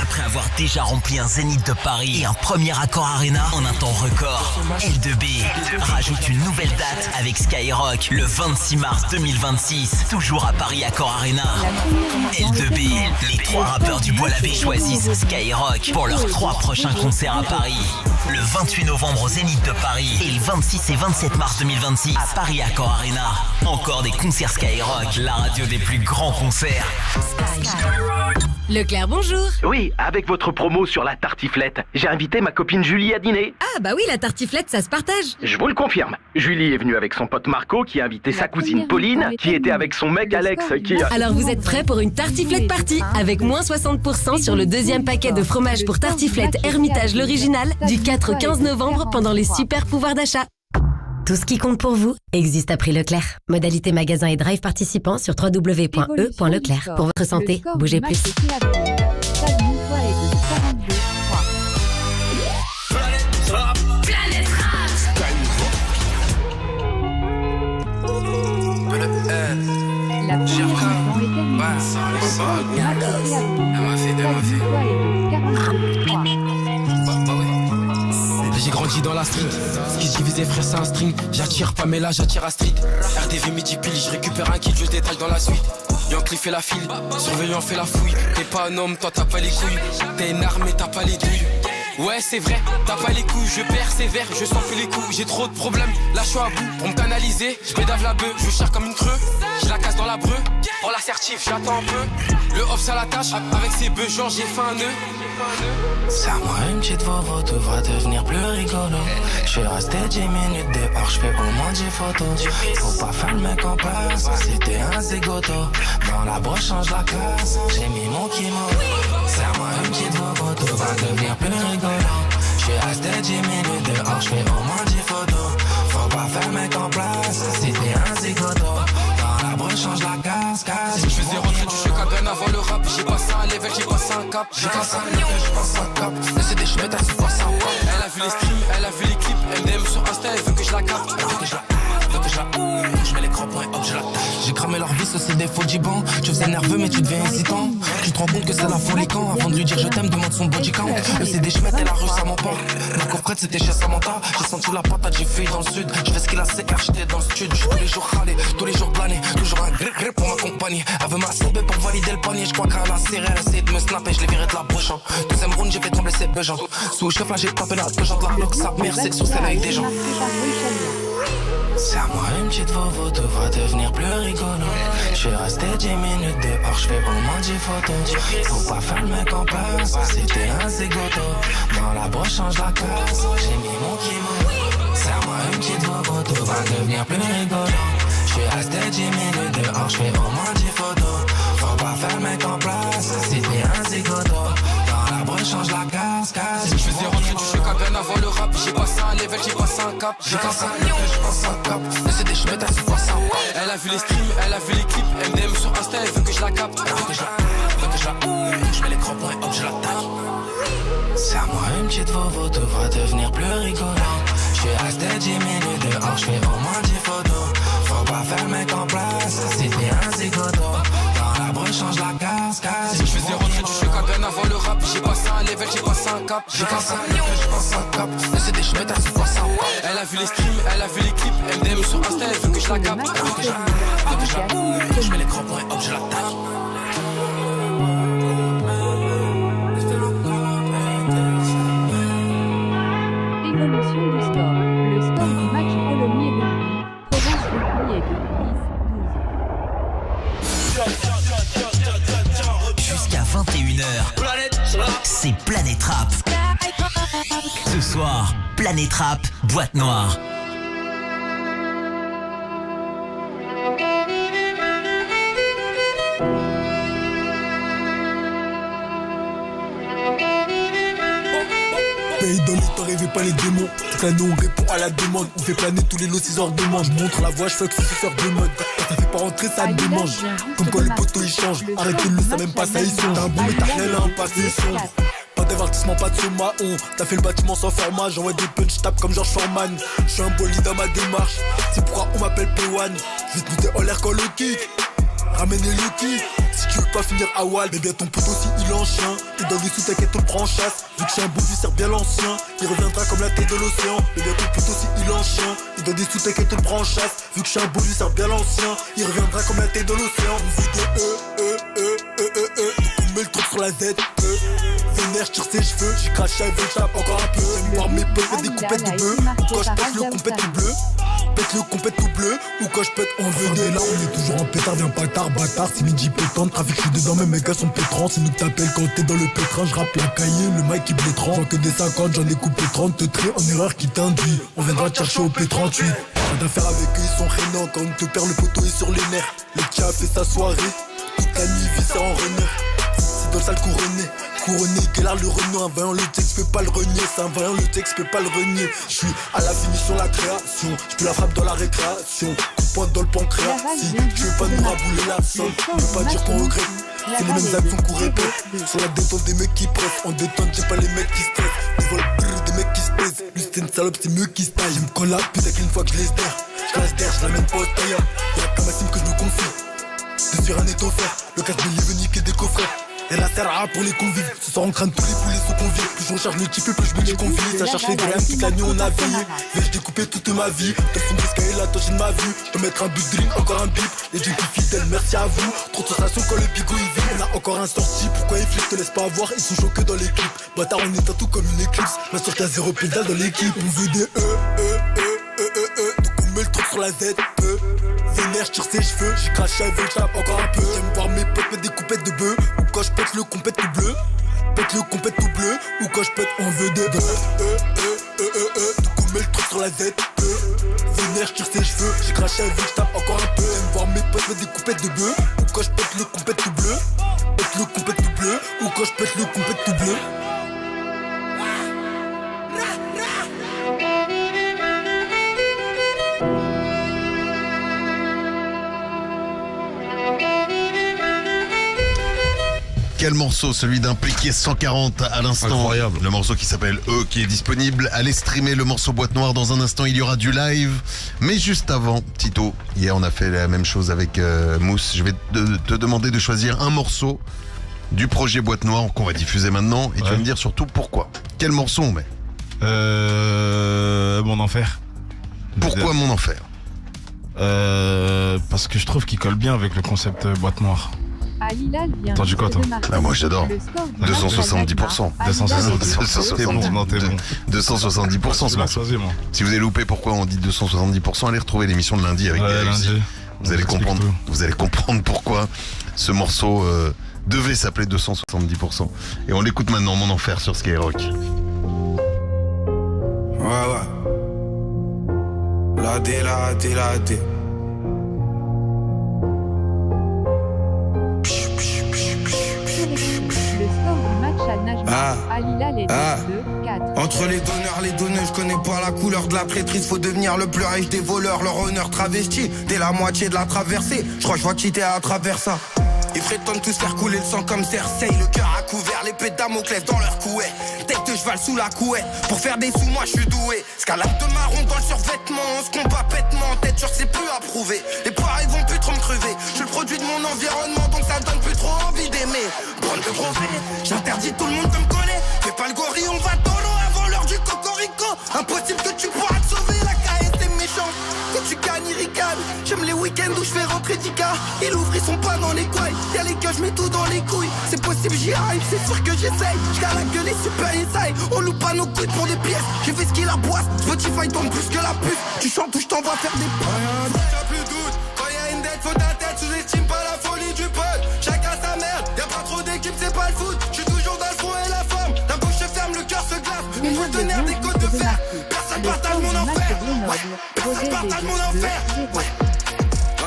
Après avoir déjà rempli un Zénith de Paris et un premier Accor Arena en un temps record, L2B rajoute une nouvelle date avec Skyrock le 26 mars 2026, toujours à Paris Accor Arena. L2B, les 3 rappeurs du Bois-l'Abbé choisissent Skyrock pour leurs 3 prochains concerts à Paris. Le 28 novembre au Zénith de Paris et le 26 et 27 mars 2026 à Paris Accor Arena. Encore des concerts Skyrock, la radio des plus grands concerts. Skyrock. Leclerc, bonjour. Oui, avec votre promo sur la tartiflette, j'ai invité ma copine Julie à dîner. Ah bah oui, la tartiflette, ça se partage. Je vous le confirme. Julie est venue avec son pote Marco qui a invité sa cousine Pauline qui était avec son mec Alex qui... Alors vous êtes prêts pour une tartiflette party avec moins 60% sur le deuxième paquet de fromage pour tartiflette Hermitage l'original du 4 au 15 novembre pendant les super pouvoirs d'achat. Tout ce qui compte pour vous existe à prix Leclerc. Modalité magasin et drive participants sur www.e.leclerc. Pour votre santé, bougez plus. J'ai grandi dans la street, ce qui se divisait frère c'est un string. J'attire pas mais là j'attire Astrid. RDV midi pile, je récupère un kit, je détaille dans la suite. Yankee fait la file, surveillant fait la fouille. T'es pas un homme, toi t'as pas les couilles. T'es une arme et t'as pas les douilles. Ouais c'est vrai, t'as pas les couilles, je persévère, je sens plus les coups, j'ai trop de problèmes, là je suis à bout, pour me canaliser, je bédave la bœuf, je cherche comme une creux, je la casse dans la breu, pour l'assertif j'attends un peu, le off à la tâche, avec ses bœufs genre j'ai fait un nœud. C'est à moi une petite vovo, tout va devenir plus rigolo. J'suis resté 10 minutes dehors, j'fais au moins 10 photos. Faut pas faire le mec en place, c'était un zigoto. Dans la broche change la classe, j'ai mis mon kimono. C'est à moi une petite vovo, tout va devenir plus rigolo. J'suis resté 10 minutes dehors, j'fais au moins 10 photos. Faut pas faire le mec en place, c'était un zigoto. Dans la broche change la cascade. Je faisais rentrer du choc à bien avant le rap. J'ai passé un level, j'ai passé un cap. J'ai passé un level, j'ai passé un cap. C'est des chemins, t'as su passer un cap. Elle a vu les streams, elle a vu les clips. Elle DM sur Insta, elle veut que je la capte. Elle veut que je la je mets les crampons et hop je la tâche. J'ai cramé leur vie, c'est des faux gibans. Tu faisais nerveux mais tu deviens hésitant. Tu te rends compte que c'est la folie quand avant de lui dire je t'aime demande son body count. Le CD Schmitt et la rue ça m'emporte. Ma coffrette c'était chez Samantha. J'ai senti la patate, j'ai fui dans le sud. Je fais ce qu'il a CR, j'étais dans le stud. J'suis tous les jours râlé, tous les jours plané. Toujours un gré pour m'accompagner. Elle veut m'assober pour valider le panier. Je crois qu'elle a serré, elle a essayé de me snapper. Je l'ai viré de la bouche. Deuxième round j'ai fait trembler ses beujants. Sous chef là j'ai tapé la deux gens de la bloc. Sa mère c'est sur scène avec des gens. C'est à moi une petite vovo, tout va devenir plus rigolo. J'suis resté 10 minutes dehors, j'fais au moins 10 photos. Faut pas faire le mec en place, c'était un zigoto. Dans la broche change la classe, j'ai mis mon kimono. C'est à moi une petite vovo, tout va devenir plus rigolo. J'suis resté 10 minutes dehors, j'fais au moins 10 photos. Faut pas faire le mec en place, c'était un zigoto. Dans la broche change la cascade. Je faisais rentrer du choc à bien avant le rap. J'ai passé un level, j'ai passé un cap. J'ai passé un level, j'ai passé un cap. C'est des chemins, t'as su passer un cap. Elle a vu les streams, elle a vu les clips. Elle DM sur Insta, elle veut que je la capte. Elle veut que je la je mets les crampons et hop je la tâche. C'est à moi une petite vovo, tout va devenir plus rigolo. J'suis resté 10 minutes dehors, j'fais au moins 10 photos. Faut pas faire le mec en place, c'était un zigoto. Dans la broche change la cascade. Je faisais rentrer du choc à bien avant le rap. J'ai passé un level, j'ai passé un cap. J'ai passé un level, j'ai passé un cap. C'est des chemins, t'as su passer un cap. Elle a vu les streams, elle a vu les clips. Elle DM sur Insta, elle veut que je la capte. Elle veut que je la je mets les crampons et hop je la tâche. Évolution du score. Le score du match Colombie-Rugby. Provence-Rugby est de 10-12. Jusqu'à 21h, c'est Planète Rap. Ce soir, Planète Rap, boîte noire. Pays dans l'état, rêvez pas les démons. Toute l'année on répond à la demande. On fait planer tous les lots 6 heures de manche. Montre la voie, je fuck 6 heures de mode. Ça fait pas rentrer, ça me démange. Comme quand le poteau il change. Arrêtez-le, ça même pas ça ils sont. T'as un bon mais t'as rien là, un passé sombre. Pas d'avertissement, pas de soma, t'as fait le bâtiment sans format. J'envoie des punch, tape comme George Foreman. J'suis un bolide dans ma démarche. C'est pourquoi on m'appelle P1. J'vais te monter en l'air quand le kick. Ramène le kick. Si tu veux pas finir à Wall, mais bien ton poteau si il en chien. T'es dans des sous, t'inquiète, on le prend en chasse. Vu que je suis un beau du serre bien l'ancien. Il reviendra comme la tête de l'océan. Mais bien ton poteau si il en chien. T'es dans des sous, t'inquiète, on le prend en chasse. Vu que je suis un beau du serre bien l'ancien. Il reviendra comme la tête de l'océan. On fait des donc on met le truc sur la Z. Vénère, j'tire ses cheveux, j'ai craché avec le tape encore un peu. J'aime voir mes potes mettre des coupettes de bœuf. Ou quand j'pète le compète tout bleu. Pète le compète tout bleu. Ou quand j'pète en VD. Là on est toujours en pétard, viens pas tard, bâtard. C'est midi pétant, trafic j'suis dedans, mes gars sont pétrants. C'est nous que t'appelles quand t'es dans le pétrin. J'rappe la cahier, le mic il blé 30. J'en que des 50, j'en ai coupé 30. Te trie en erreur qui t'induit. On viendra te chercher au P38. Pas d'affaires avec eux, ils sont rénants. Quand on te perd le poteau est sur les nerfs. Le qui a fait sa soirée. Toute la nuit vissé en renard. C'est dans le sale couronné, Guélard le Renault. Un vaillant le texte peut pas le renier. C'est un vaillant le texte peut pas le renier. J'suis à la finition, la création. J'peux la frappe dans la récréation. Coup de poing dans le pancréas. Si tu veux pas nous rabouler la somme, ne veux pas dire qu'on regrette. C'est les mêmes actions qu'on répète. Sur la détente des mecs qui pressent. En détente j'ai pas les mecs qui stressent. Ils volent des mecs qui se pèsent. Lui c'est une salope, c'est mieux qui se taille. J'me colle la putain qu'une fois que je laisse d'air. J'laisse d'air, j'lamène pas au tailleur. Y'a qu'à ma sim que je me confie. De sur un est offert, le casse de veut niquer des coffrets. Et la serre à pour les convives. Ce soir on crâne tous les poulets sous convives. Plus j'en charge le type, plus je me dis convive. Ça cherche les graines, toute la nuit on a veillé. Vais-je découper toute ma vie. T'as fond de Sky, la toche de ma vue. Je peux mettre un but drink, encore un bip. Les gens qui fidèles, merci à vous. Trop de sensations quand le bigot il vit. On a encore un sorti, pourquoi ils flics te laissent pas avoir. Ils sont choqués dans les clips. Bâtard on est tout comme une éclipse. Ma soeur t'as 0 pédale dans l'équipe. On veut des donc on met le truc sur la Z. Vénère, j'tire ses cheveux, j'ai craché avec le tape encore un peu. J'aime voir mes potes mettre des coupettes de bœuf. Ou quand j'pète le compète tout bleu. Pète le compète tout bleu. Ou quand j'pète en VD. Donc on met le truc sur la Z. Vénère, j'tire ses cheveux, j'ai craché avec le tape encore un peu. J'aime voir mes potes mettre des coupettes de bœuf. Ou quand j'pète le compète tout bleu. Pète le compète tout bleu. Ou quand j'pète le compète tout bleu. Quel morceau, celui d'Impliqué 140 à l'instant. Incroyable. Le morceau qui s'appelle E, qui est disponible. Allez streamer le morceau Boîte Noire. Dans un instant, il y aura du live. Mais juste avant, Tito, hier on a fait la même chose avec Mousse. Je vais te demander de choisir un morceau du projet Boîte Noire qu'on va diffuser maintenant. Et tu vas me dire surtout pourquoi. Quel morceau on met Mon Enfer. Pourquoi Mon Enfer Parce que je trouve qu'il colle bien avec le concept Boîte Noire. T'as du quoi, toi? Ah, moi j'adore. 270%. 270%. T'es bon, non, t'es bon. 270% ce morceau. Si vous avez loupé pourquoi on dit 270%, allez retrouver l'émission de lundi avec lundi. Vous allez comprendre pourquoi ce morceau devait s'appeler 270%. Et on l'écoute maintenant, Mon Enfer sur Skyrock. Ouais. La D. Entre les donneurs, les donneuses, je connais pas la couleur de la traîtrise. Faut devenir le plus riche des voleurs, leur honneur travesti. Dès la moitié de la traversée, je crois que je vais quitter à travers ça. Ils prétendent tous faire couler le sang comme Cersei. Le cœur à couvert, l'épée de Damoclès dans leur couet. Tête de cheval sous la couette. Pour faire des sous, moi je suis doué. Scalade de marron dans le survêtement. On se combat bêtement en tête, c'est plus à prouver. Les poires ils vont plus trop me crever. Je suis le produit de mon environnement, donc ça donne plus trop envie d'aimer. Bande de gros V, j'interdis tout le monde de me coller. Fais pas le gorille, on va dans l'eau avant l'heure du cocorico. Impossible que tu pourras te sauver, la KS c'est méchant. Quand tu gagnes, il ricane. J'aime les week-ends où je fais rentrer Dika. Il ouvre, ils sont pas dans les couilles. Y'a les gars, je mets tout dans les couilles. C'est possible, j'y arrive, c'est sûr que j'essaye. J'garde la gueule, les super essaye. On loupe pas nos couilles pour des pièces. J'ai fait ce qu'il a boisse. Spotify tombe plus que la pute. Tu chantes ou je t'envoie faire des pas. T'as plus doute. Quand y'a une dette, faut ta tête. Sous-estime pas la folie du pote. Chacun sa merde. Y'a pas trop d'équipe, c'est pas le foot. J'suis toujours dans le fond et la forme. La bouche se ferme, le cœur se glace. On veut te tenir des côtes de fer. Personne partage mon enfer. Ouais. Personne partage mon enfer. Ouais.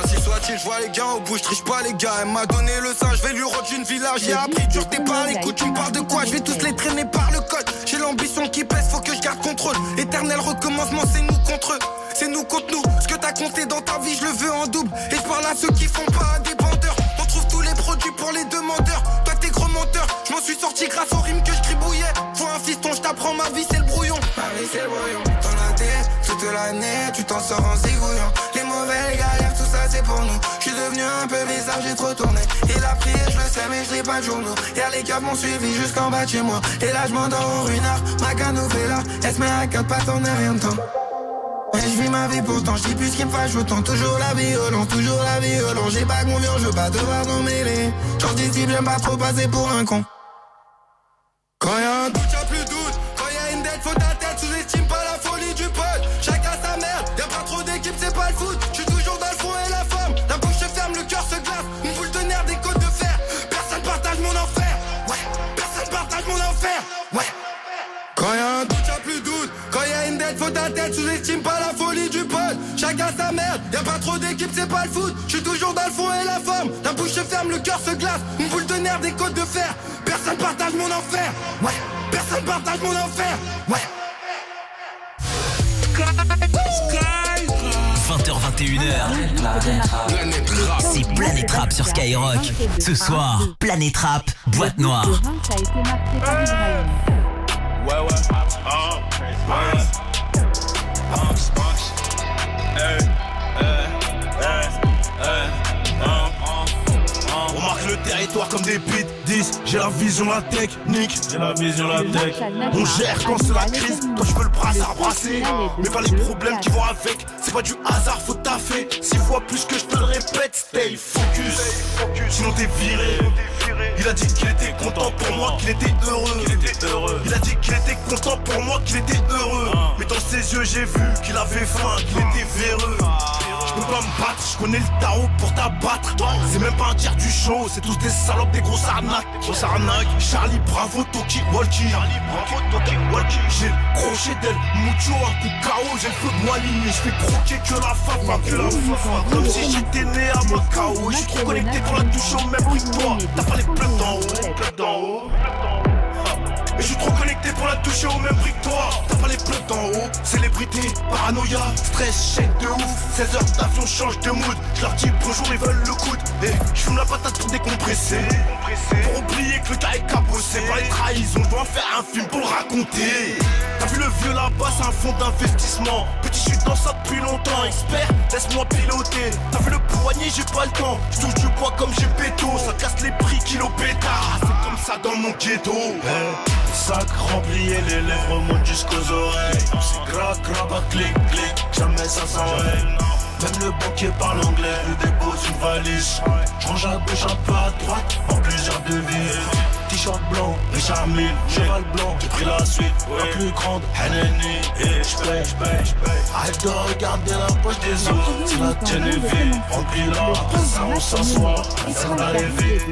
Ainsi soit-il, je vois les gars au bout, je triche pas les gars. Elle m'a donné le sein, je vais lui rendre une village. J'ai appris dur, t'es par les coups, tu me parles de quoi? Je vais tous les traîner par le code. J'ai l'ambition qui pèse, faut que je garde contrôle. Éternel recommencement, c'est nous contre eux. C'est nous contre nous. Ce que t'as compté dans ta vie, je le veux en double. Et je parle à ceux qui font pas à des bandeurs. On trouve tous les produits pour les demandeurs. Toi t'es gros menteur, je m'en suis sorti grâce aux rimes que je gribouillais. Faut un fiston, je t'apprends ma vie, c'est le brouillon. Ma vie c'est le brouillon. Dans la tête, toute l'année, tu t'en sors en zigouillant. Les mauvais galères, tout ça c'est pour nous. Je suis devenu un peu bizarre, j'ai trop tourné. Il a prié, je le sais, mais je lis pas de journaux. Y'a les gars m'ont suivi jusqu'en bas de chez moi. Et là je m'endors au ruinard, ma canoufée elle se met à 4 pattes en rien de temps. Et je vis ma vie pourtant, je dis plus ce qui me fâche autant. Toujours la violence, j'ai pas confiance, je veux pas devoir m'en mêler. Genre d'ici, j'aime pas trop passer pour un con. Quand Internet sous-estime pas la folie du pote. Chacun sa merde, y'a pas trop d'équipe, c'est pas le foot. J'suis toujours dans le fond et la forme. La bouche se ferme, le cœur se glace. Une boule de nerfs, des côtes de fer. Personne partage mon enfer. Ouais, personne partage mon enfer. Ouais. 20h21h, c'est Planète Rap sur Skyrock. Ce soir, Planète Rap, boîte noire. Ouais. On marque le territoire comme des pit 10. J'ai la vision, la technique. On gère quand c'est la crise. Toi je veux le brassard brassé. Mais pas les problèmes qui vont avec. C'est pas du hasard, faut taffer. 6 fois plus que je te le répète. Stay focus. Sinon t'es viré. Il a dit qu'il était content pour moi, qu'il était heureux. Il a dit qu'il était content pour moi, qu'il était heureux. Mais dans ses yeux j'ai vu qu'il avait faim, qu'il était véreux. Je peux pas me battre, je connais le tarot pour t'abattre. C'est même pas un tiers du show, c'est tous des salopes, des grosses arnaques. Charlie Bravo, Toki Walkie. J'ai le crochet d'elle, Mucho, un coup KO. J'ai le feu de moi limite, je fais croquer que la fafa. Comme si j'étais né à mode KO. Je suis trop connecté pour la toucher au même prix que toi. T'as pas les plugs d'en haut. Mais je suis trop connecté pour la toucher au même prix que toi. T'as pas les plugs d'en haut. Célébrité, paranoïa, stress, chèque de ouf. 16 heures d'avion, change de mood. Je leur dis bonjour, ils veulent le coude. Et je fume la patate pour décompresser. Pour oublier que le gars est cabossé par les trahisons. Je dois faire un film pour le raconter. T'as vu le vieux là-bas, c'est un fonds d'investissement. Petit, je suis dans ça depuis longtemps. Expert, laisse-moi piloter. T'as vu le poignet, j'ai pas le temps. Je touche du bois comme j'ai péto. Ça casse les prix, kilo pétard. C'est comme ça dans mon ghetto. Sac rempli et les lèvres montent jusqu'aux oreilles. C'est crac, crac, clic, clic. Jamais ça s'enraye. Même le banquier parle anglais. Je dépose une valise. Je range à gauche, un peu à droite. En plusieurs devises. T-shirt blanc, Richard Mille, cheval blanc, j'ai pris la suite, la plus grande, Haneni, et j'paye. Arrête de regarder la poche des autres, si la tienne est vide, remplis-la, après ça on s'assoit, ça va aller vite.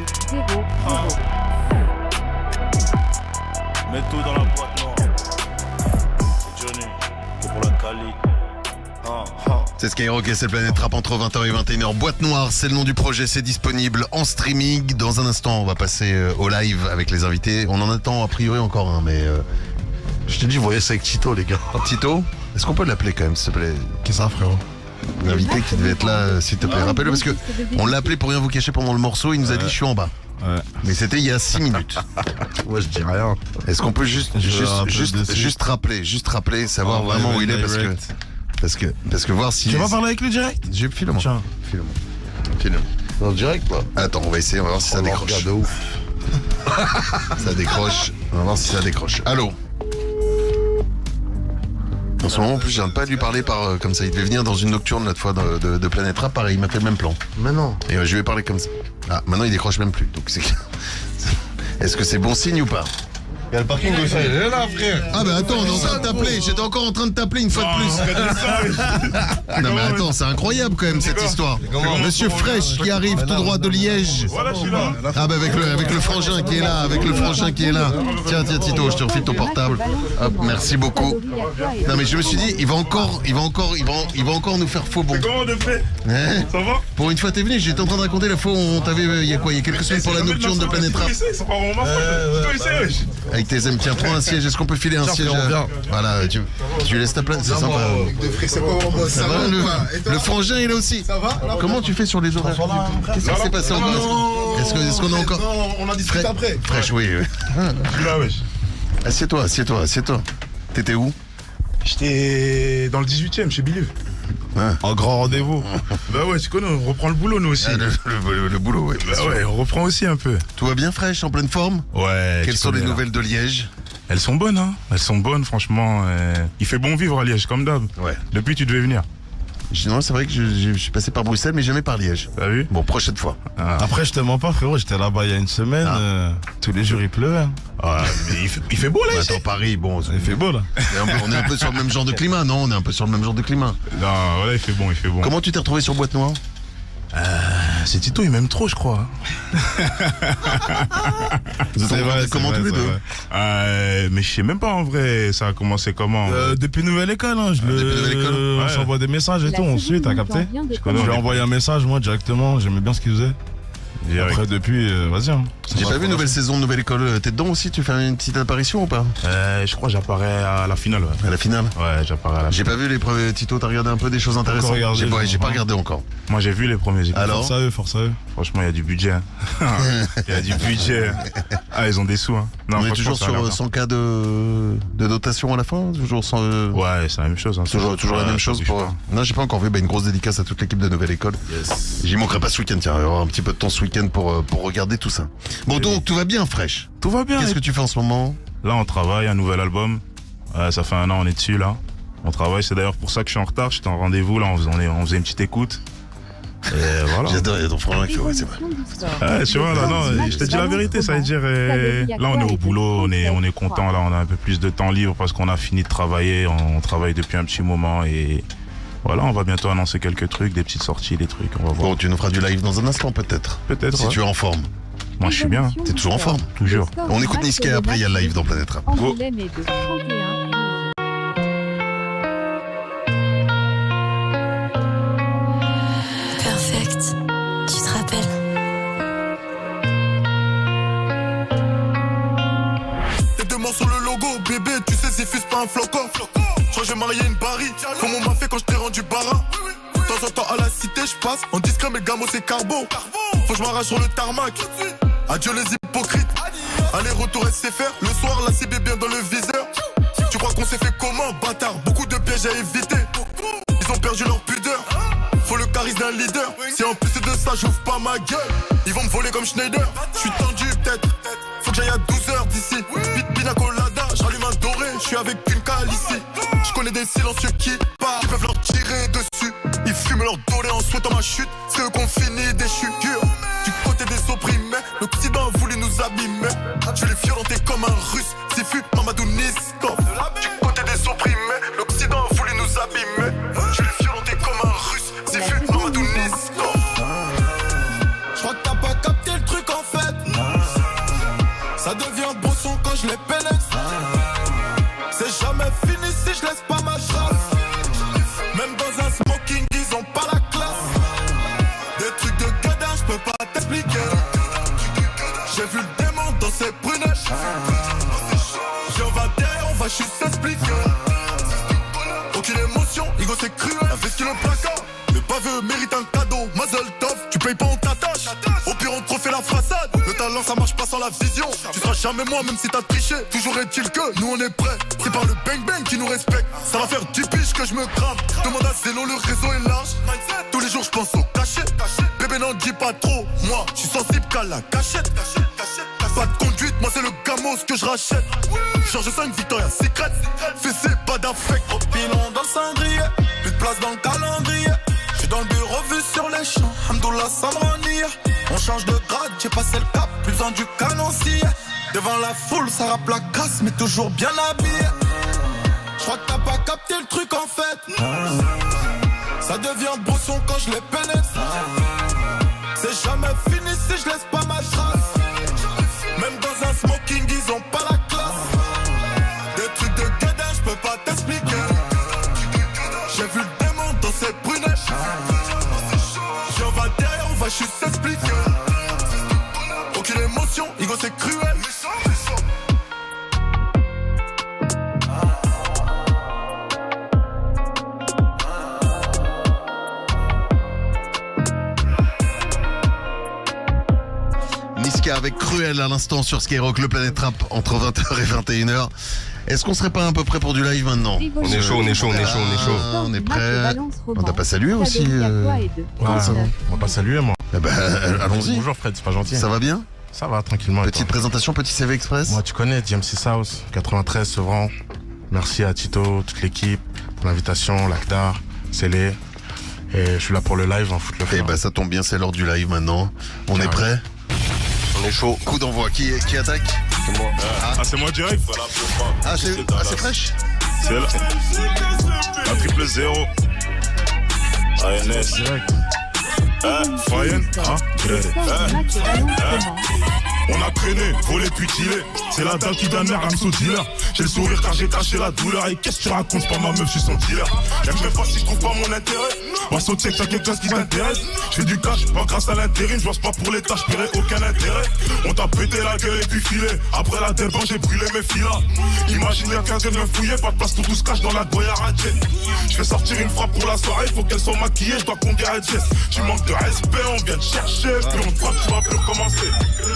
Mets tout dans la boîte noire, Johnny, c'est pour la Cali. C'est Skyrock et c'est Planète Rap entre 20h et 21h. Boîte noire, c'est le nom du projet, c'est disponible en streaming. Dans un instant, on va passer au live avec les invités. On en attend a priori encore un, mais je te dis, vous voyez ça avec Tito, les gars. Tito, est-ce qu'on peut l'appeler quand même, s'il te plaît? Qu'est-ce que ça, frérot? L'invité qui devait être là, s'il te plaît. Rappelle-le parce que on l'a appelé pour rien vous cacher pendant le morceau. Il nous a dit je suis en bas. Ouais. Mais c'était il y a 6 minutes. Moi je dis rien. Est-ce qu'on peut juste rappeler, savoir vraiment où il est parce que voir si. Tu vas parler avec le direct? J'ai file-moi. Dans le direct quoi. Attends, on va essayer, on va voir si ça décroche. De ouf. Ça décroche. On va voir si ça décroche. Allô? En ce moment, en plus, je viens de pas lui parler comme ça. Il devait venir dans une nocturne l'autre fois de Planète Rap. Pareil, il m'a fait le même plan. Mais non. Et je lui ai parlé comme ça. Ah, maintenant il décroche même plus. Donc est-ce que c'est bon signe ou pas? Il y a le parking aussi. Il est là, frère. Ah bah attends, on est en train de t'appeler. J'étais encore en train de t'appeler une fois de plus. Non mais attends, c'est incroyable quand même cette histoire. Monsieur Fresh qui arrive tout droit de Liège. Voilà, je suis là. Ah bah avec le frangin qui est là, Tiens Tito, je te refile ton portable. Hop, merci beaucoup. Non mais je me suis dit, il va encore nous faire faux bon. Comment on le fait? Ça va? Pour une fois t'es venu, j'étais en train de raconter la fois où on t'avait, il y a quelques semaines pour la nocturne de Planète Rap. C'est pas vraiment ma faute. Avec tes amis, tiens, prends un siège, est-ce qu'on peut filer un siège? Voilà, tu laisses ta place, c'est sympa. Le frangin il est là aussi. Ça va? Comment tu fais sur les horaires? Qu'est-ce qui s'est passé encore? Est-ce qu'on a encore? Non, on en discute après. Fresh, oui. Je suis là, wesh. Assieds-toi. T'étais où? J'étais dans le 18ème, chez Bilieu. En grand rendez-vous. Bah ouais, tu connais, on reprend le boulot nous aussi. Le boulot, ouais. Bah ouais, on reprend aussi un peu. Tout va bien, Fresh, en pleine forme? Ouais. Quelles sont les nouvelles de Liège? Elles sont bonnes, hein. Elles sont bonnes, franchement. Il fait bon vivre à Liège, comme d'hab. Ouais. Depuis, tu devais venir. Non, c'est vrai que je suis passé par Bruxelles, mais jamais par Liège. T'as vu? Bon, prochaine fois. Après, je te mens pas, frérot, j'étais là-bas il y a une semaine. Tous les jours, il pleuvait. Mais il fait beau là ici. Attends, Paris, bon. Il fait beau là. On est un peu sur le même genre de climat, non? On est un peu sur le même genre de climat. Non, voilà, il fait bon. Comment tu t'es retrouvé sur Boîte Noire? C'est Tito, il m'aime trop, je crois. Vous êtes comment tous les deux? Mais je sais même pas en vrai, ça a commencé comment? Depuis Nouvelle École, hein, on s'envoie des messages et tout, ensuite, t'as capté? Je lui ai envoyé un message, moi, directement, j'aimais bien ce qu'il faisait. Et après, depuis, vas-y. Hein. J'ai pas vu Nouvelle Saison, Nouvelle École. T'es dedans aussi? Tu fais une petite apparition ou pas? Je crois que j'apparais à la finale. Ouais. À la finale? Ouais, j'apparais à la finale. J'ai pas vu les premiers. Tito, t'as regardé un peu des choses intéressantes? J'ai pas regardé encore. Moi, j'ai vu les premiers épisodes. Alors? Force à eux. Franchement, il y a du budget. Hein. Il y a du budget. Ah, ils ont des sous. Hein. Non, on est toujours sur 100 cas de dotation à la fin? Toujours sans, Ouais, c'est la même chose. Hein. Toujours la même chose pour. Non, j'ai pas encore vu. Une grosse dédicace à toute l'équipe de Nouvelle École. Yes. J'y manquerai pas ce week-end. Tiens, il y aura un petit peu de temps ce week-end pour regarder tout ça. Bon, donc tout va bien, Fresh? Tout va bien. Qu'est-ce que tu fais en ce moment? Là, on travaille, un nouvel album. Ça fait 1 an, on est dessus là. On travaille, c'est d'ailleurs pour ça que je suis en retard. J'étais en rendez-vous là, on faisait une petite écoute. Et voilà. J'adore, il y a ton frère qui c'est vrai. Tu vois, là, non, je te dis la vérité, ça veut dire. Là, on est au boulot, on est content, là, on a un peu plus de temps libre parce qu'on a fini de travailler. On travaille depuis un petit moment et voilà, on va bientôt annoncer quelques trucs, des petites sorties, des trucs. On va voir. Bon, tu nous feras du live dans un instant, peut-être. Peut-être. Si tu es en forme. Moi, je suis bien. T'es toujours en forme? Toujours. On écoute Niska et après, il y a le live dans Planète Rap. Go. Perfect. Tu te rappelles? Tes 2 mains sur le logo, bébé, tu sais, c'est fuse pas un flocon. Je crois que j'ai marié une barrie, comme on m'a fait quand je t'ai rendu barin. De temps en temps à la cité, je passe, en discret, mais le gamo c'est carbo. Faut que je m'arrache sur le tarmac. Adieu les hypocrites. Aller-retour SFR, le soir la cible est bien dans le viseur. Tu crois qu'on s'est fait comment, bâtard? Beaucoup de pièges à éviter. Ils ont perdu leur pudeur. Faut le charisme d'un leader. Si en plus de ça j'ouvre pas ma gueule, ils vont me voler comme Schneider. Je suis tendu peut-être. Faut que j'aille à 12h d'ici. Pina colada, j'allume un doré. Je suis avec une cale ici. Je connais des silencieux qui partent, qui peuvent leur tirer dessus. Ils fument leur doré en souhaitant ma chute. C'est eux qu'on finit déchus. Du côté des opprimés, l'Occident a voulu nous abîmer. Je les violenter comme un russe. C'est fut Mamadou Niskov. Du côté des opprimés, l'Occident a voulu nous abîmer. Je les violenter comme un russe. C'est fut Mamadou Niskov. Je crois que t'as pas capté le truc en fait. Ça devient brosson quand je les pénètre. C'est jamais fini si je laisse pas ma trace. Même dans un smoking, ils ont pas la classe. Des trucs de gadin, je peux pas t'expliquer. J'ai vu le démon dans ses brunettes. Viens, on va derrière, on va juste s'expliquer. Aucune émotion, Igo c'est cruel. Investis le placard. Le baveux mérite un cadeau. Mazel tov, tu payes pas, on t'attache. Au pire, on te refait la façade. Le talent, ça marche pas sans la vision. Tu seras jamais moi, même si t'as triché. Toujours est-il que nous on est prêts. C'est par le bang bang qui nous respecte. Ça va faire 10 piges que je me crame. Demande à Zélo, le réseau est large. Tous les jours, je pense au cachet. Bébé, n'en dis pas trop. Moi, je suis sensible qu'à la cachette. Pas de conduite, moi c'est le gamos que je rachète. Georges 5, Victoria Secret. Fessé, pas d'affect. Pilon dans le cendrier, plus de place dans le calendrier. J'suis dans le bureau vu sur les champs, Hamdoullah ça me renie. On change de grade, j'ai passé le cap, plus besoin du canoncier. Devant la foule, ça rappe la casse, mais toujours bien habillé. J'crois que t'as pas capté le truc en fait. Ça devient brosson quand je les pénètre. C'est jamais fini si je laisse pas ma trace. Même dans un smoking, ils ont pas la classe. Des trucs de gadin, je peux pas t'expliquer. J'ai vu le démon dans ses brunettes. Viens, on va derrière, on va juste s'expliquer. Aucune émotion, Igo c'est cruel. Niska avec Cruel à l'instant sur Skyrock, le Planète Rap entre 20h et 21h. Est-ce qu'on serait pas un peu prêt pour du live maintenant? On est chaud, on est chaud, on est chaud, on est chaud. On est prêt. On t'a pas salué aussi On va pas saluer moi. Eh ben, allons-y. Bonjour Fred, c'est pas gentil. Ça va bien? Ça va, tranquillement. Petite présentation, petit CV Express. Moi tu connais, DMC South, 93, Sevran. Merci à Tito, toute l'équipe, pour l'invitation, l'Akdar, Célé. Et je suis là pour le live, en foot le faire. Eh ben ça tombe bien, c'est l'heure du live maintenant. On est prêt? On est chaud. Coup d'envoi, qui attaque? C'est moi. C'est moi direct. C'est fraîche? C'est là. La triple 0. ANS. Direct. On a traîné, volé puis tiré. C'est la dalle qui donne l'air à dealer. J'ai le sourire car j'ai caché la douleur. Et qu'est-ce que tu racontes, c'est pas ma meuf, je suis son dealer. Y'a que je me fasse si je trouve pas mon intérêt. Va sauter que t'as quelqu'un qui t'intéresse. Je fais du cash, pas grâce à l'intérim. Je bosse pas pour l'État, je paierai aucun intérêt. On t'a pété la gueule et puis filé. Après la débanque, j'ai brûlé mes filas. Imagine y'a qu'un de me fouiller. Pas de place pour tout se cache dans la goyard à jet. Je fais sortir une frappe pour la soirée. Faut qu'elle soit maquillée, je dois combien elle geste. Tu manques de respect, on vient te chercher. Puis on te frappe, tu vas plus recommencer.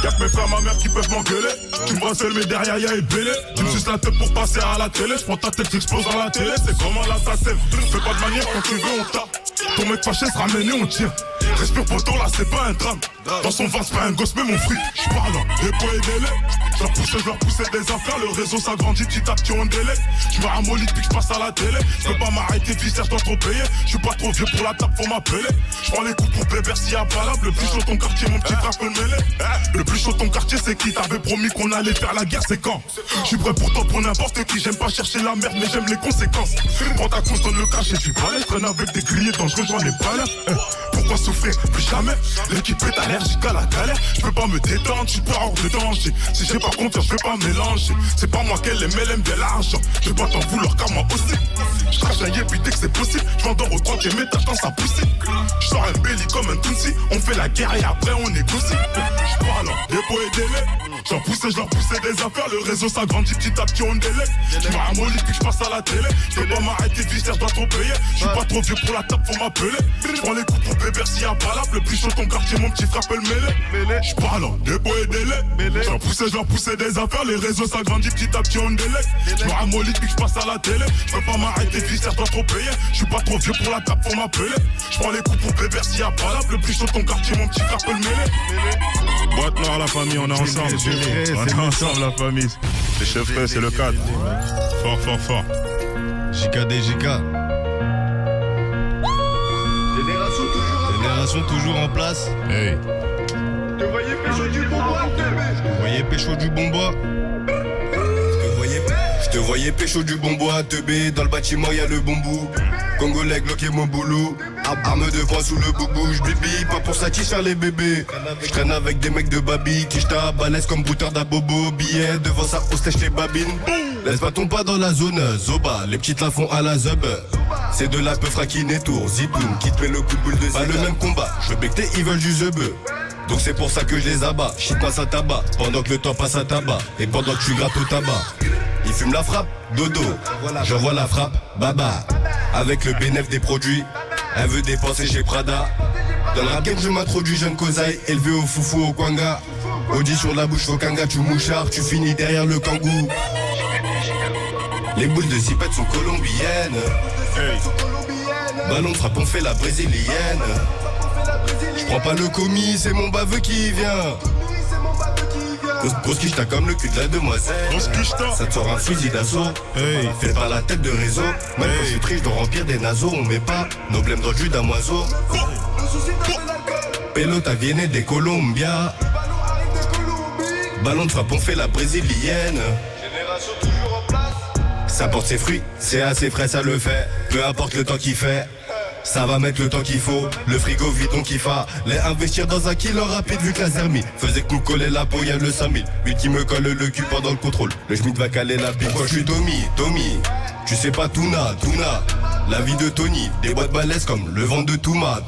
Y'a que mes frères, ma mère qui peuvent m'engueuler. Tu me vois seul mais derrière y'a ébélé. Tu me suces la tête pour passer à la télé. J'prends ta tête, j'explose à la télé. C'est comment l'assassin. Fais pas de manière, quand tu veux on tape. Ton mec fâché sera mené, on tire. Respire poto là, c'est pas un drame. Dans son ventre, c'est pas un gosse, mais mon fric. J'parle des poids et des laits. Je leur pousser des affaires. Le réseau s'agrandit petit à petit, on délai. J'me ramollis depuis que j'passe à la télé. J'peux pas m'arrêter, viscère, j'dois trop payer. J'suis pas trop vieux pour la table, faut m'appeler. J'prends les coups pour bébé s'il y a pas là. Le plus chaud ton quartier, mon petit frère peut le mêler. Le plus chaud ton quartier, c'est qui? T'avais promis qu'on allait faire la guerre, c'est quand? J'suis prêt pour toi pour n'importe qui. J'aime pas chercher la merde, mais j'aime les conséquences. Prends ta cause, donne le cash et tu balais. J'traîne avec des grillés dangereux, j'en ai pas l'air. Pourquoi souffrir? Plus jamais. L'équipe est allergique à la galère. J'peux pas me détendre, j'suis pas hors de danger. Si j'ai pas confiance, j'vais pas mélanger. C'est pas moi qu'elle aime, elle aime de l'argent. Je dois t'en vouloir car moi aussi. J'crache un yépi dès que c'est possible. J'm'endors au 3ème étage dans sa poussée. J'sors un belly comme un Tunsi. On fait la guerre et après on négocie. J'parle en dépôt et délai. J'en poussais des affaires. Le réseau s'agrandit petit à petit, on délai. J'me ramollis puis j'passe à la télé. J'peux pas m'arrêter, viscère, j'dois trop payer. J'suis pas trop vieux pour la table, faut m'appeler. J'prends les coups pour bébé s'il y a pas là. Le plus chaud ton quartier, mon petit frère peut le mêler. J'parle en dépôt et délai. J'en poussais des affaires. Les réseaux s'agrandit petit à petit, on délai. J'me ramollis puis j'passe à la télé. J'peux pas m'arrêter, viscère, j'dois trop payer. J'suis pas trop vieux pour la table, faut m'appeler. J'prends les coups pour bébé s'il y a pas là. Le plus chaud ton quartier, mon petit frère peut le mêler. Boîte noire, la famille, on est ensemble. On est ensemble, la famille. C'est chef, c'est le 4. Fort. JKD, JK. Génération toujours en place. Hey. Te voyais pécho du bon bois, Je voyais pécho du bon bois. Je te voyais pécho du bon bois, teubé. Dans le bâtiment y'a le bombou. Congolais, Glock et mon boulot. Arme de poing sous le boubou. J'bibi, pas pour satisfaire les bébés. J'traîne avec des mecs de babi. Qui j't'a balèze comme bouteur d'Abobo. Billet devant sa hausse, lèche les babines. Laisse pas ton pas dans la zone, Zoba. Les petites la font à la zub. C'est de la peu fraquine et tour. Zipoun, qui te met le coup de boule de zéga. Pas le même combat, je becté, ils veulent du zebe. Donc c'est pour ça que je les abats. Shit passe à tabac, pendant que le temps passe à tabac. Et pendant que tu grattes au tabac. Il fume la frappe, dodo. J'envoie la frappe, baba. Avec le bénéf des produits, elle veut dépenser chez Prada. Dans la game, je m'introduis jeune Kozai, élevé au foufou au Kwanga. Audi sur la bouche, Fokanga, tu mouchard, tu finis derrière le kangou. Les boules de zipette sont colombiennes. Ballon de frappe, on fait la brésilienne. J'prends pas le commis, c'est mon baveux qui vient. Grosse quicheta comme le cul de la demoiselle. Ça te sort un fusil d'assaut. Hey. Fais pas la tête de réseau. Même quand je suis triste, je dois remplir des naseaux. On met pas nos blèmes dans le jus damoiseau. Pelota viene des Colombia. Ballon de frappe, on fait la brésilienne. Génération toujours en place. Ça porte ses fruits, c'est assez frais, ça le fait. Peu importe le temps qu'il fait. Ça va mettre le temps qu'il faut, le frigo vide donc il fallait investir dans un kilo rapide vu que la zermie faisait que nous coller la peau, y'a le 5000. Lui qui me colle le cul pendant le contrôle, le schmitt va caler la pique. Quand je suis Tommy, tu sais pas Tuna, la vie de Tony, des boîtes balèzes comme le vent de Touma.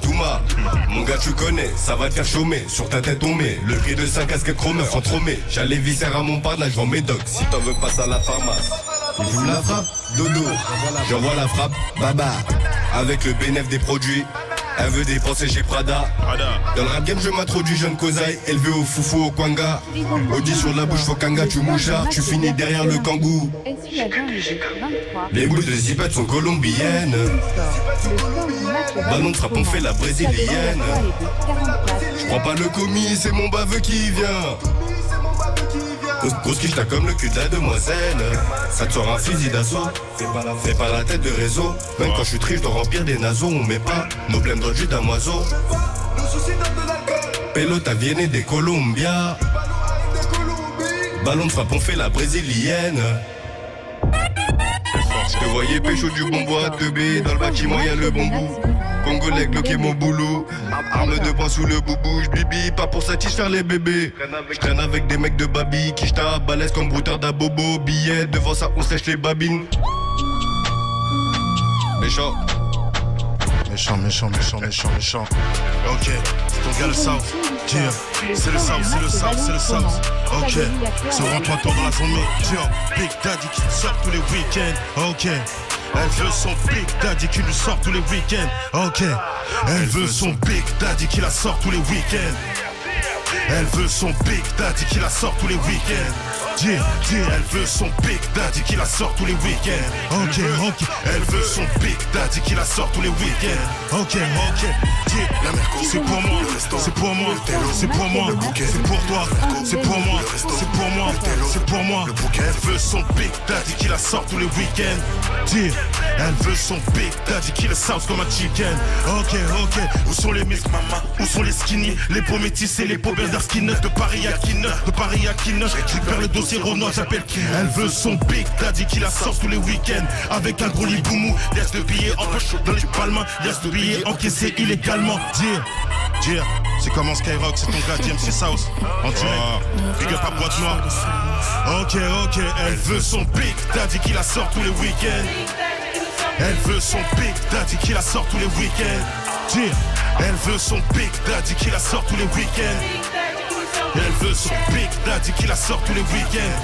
Mon gars tu connais, ça va te faire chômer, sur ta tête on met le prix de 5 casquettes chromées, en tromé. J'allais viscère à mon partage, j'vends mes docs, si t'en veux passe à la pharmacie. Il joue la frappe, dodo, j'envoie la frappe, baba. Avec le bénéf des produits, elle veut dépenser chez Prada. Dans le rap game je m'introduis jeune Kozai, élevé au foufou au Kwanga. Audi sur la bouche, Fokanga, tu mouchard, tu finis derrière le kangou. Les boules de zipette sont colombiennes. Ballon de frappe, on fait la brésilienne. J'prends pas le commis, c'est mon baveux qui vient. Grosse quicheta comme le cul de la demoiselle. Ça te sort un fusil d'assaut. Fais pas la tête de réseau. Même quand je suis triste, je dois remplir des naseaux. On met pas nos blèmes dans le jus damoiseau. Pelota viene des Colombia. Ballon de frappe, on fait la brésilienne. Je te voyais pécho du bon bois, teubé. Dans le bâtiment y'a le bombou. Congolais, bloqué mon boulot. Arme de poing sous le boubou, j'bibi, pas pour satisfaire les bébés. J'traîne avec des mecs de babi qui j't'a balèze comme brouteur d'Abobo. Billet, devant ça on sèche les babines. Méchant. Méchant. Ok, c'est ton gars le South. Tiens, c'est le South. Ok, se rends-toi tôt dans la journée. Tiens, Big Daddy qui sort tous les week-ends. Ok. Elle veut son Big Daddy qui nous sort tous les week-ends. Ok. Elle veut son Big Daddy qui la sort tous les week-ends. Elle veut son Big Daddy qui la sort tous les week-ends. Elle veut son Big Daddy qui la sort tous les week-ends. Ok. Elle veut son Big Daddy qui la sort tous les week-ends. Ok. La Merco, c'est pour moi, c'est pour moi, c'est pour moi, c'est pour toi, c'est pour moi, c'est pour moi, c'est pour moi. Elle veut son Big Daddy qui la sort tous les week-ends. Elle veut son Big Daddy qui la sort comme un chicken. Ok. Où sont les Miss Mama? Où sont les skinny? Les peaux métissées, les peaux belles skinner. De Paris à Kina, je récupère le dossier Renoir, j'appelle qui? Elle veut son Big Daddy qui la sort tous les week-ends. Avec un gros lit boumou, liasse de billets en poche dans les palmes, liasse de billets encaissés illégalement. Dire, c'est comme en Skyrock, c'est ton gars DMC South. En direct, big up à Boîte Noire. Ok, elle veut son Big Daddy qui la sort tous les week-ends. Elle veut son Big Daddy qui la sort tous les week-ends. Elle veut son Big Daddy qui la sort tous les week-ends. Elle veut son Big Daddy qui la sort tous les week-ends.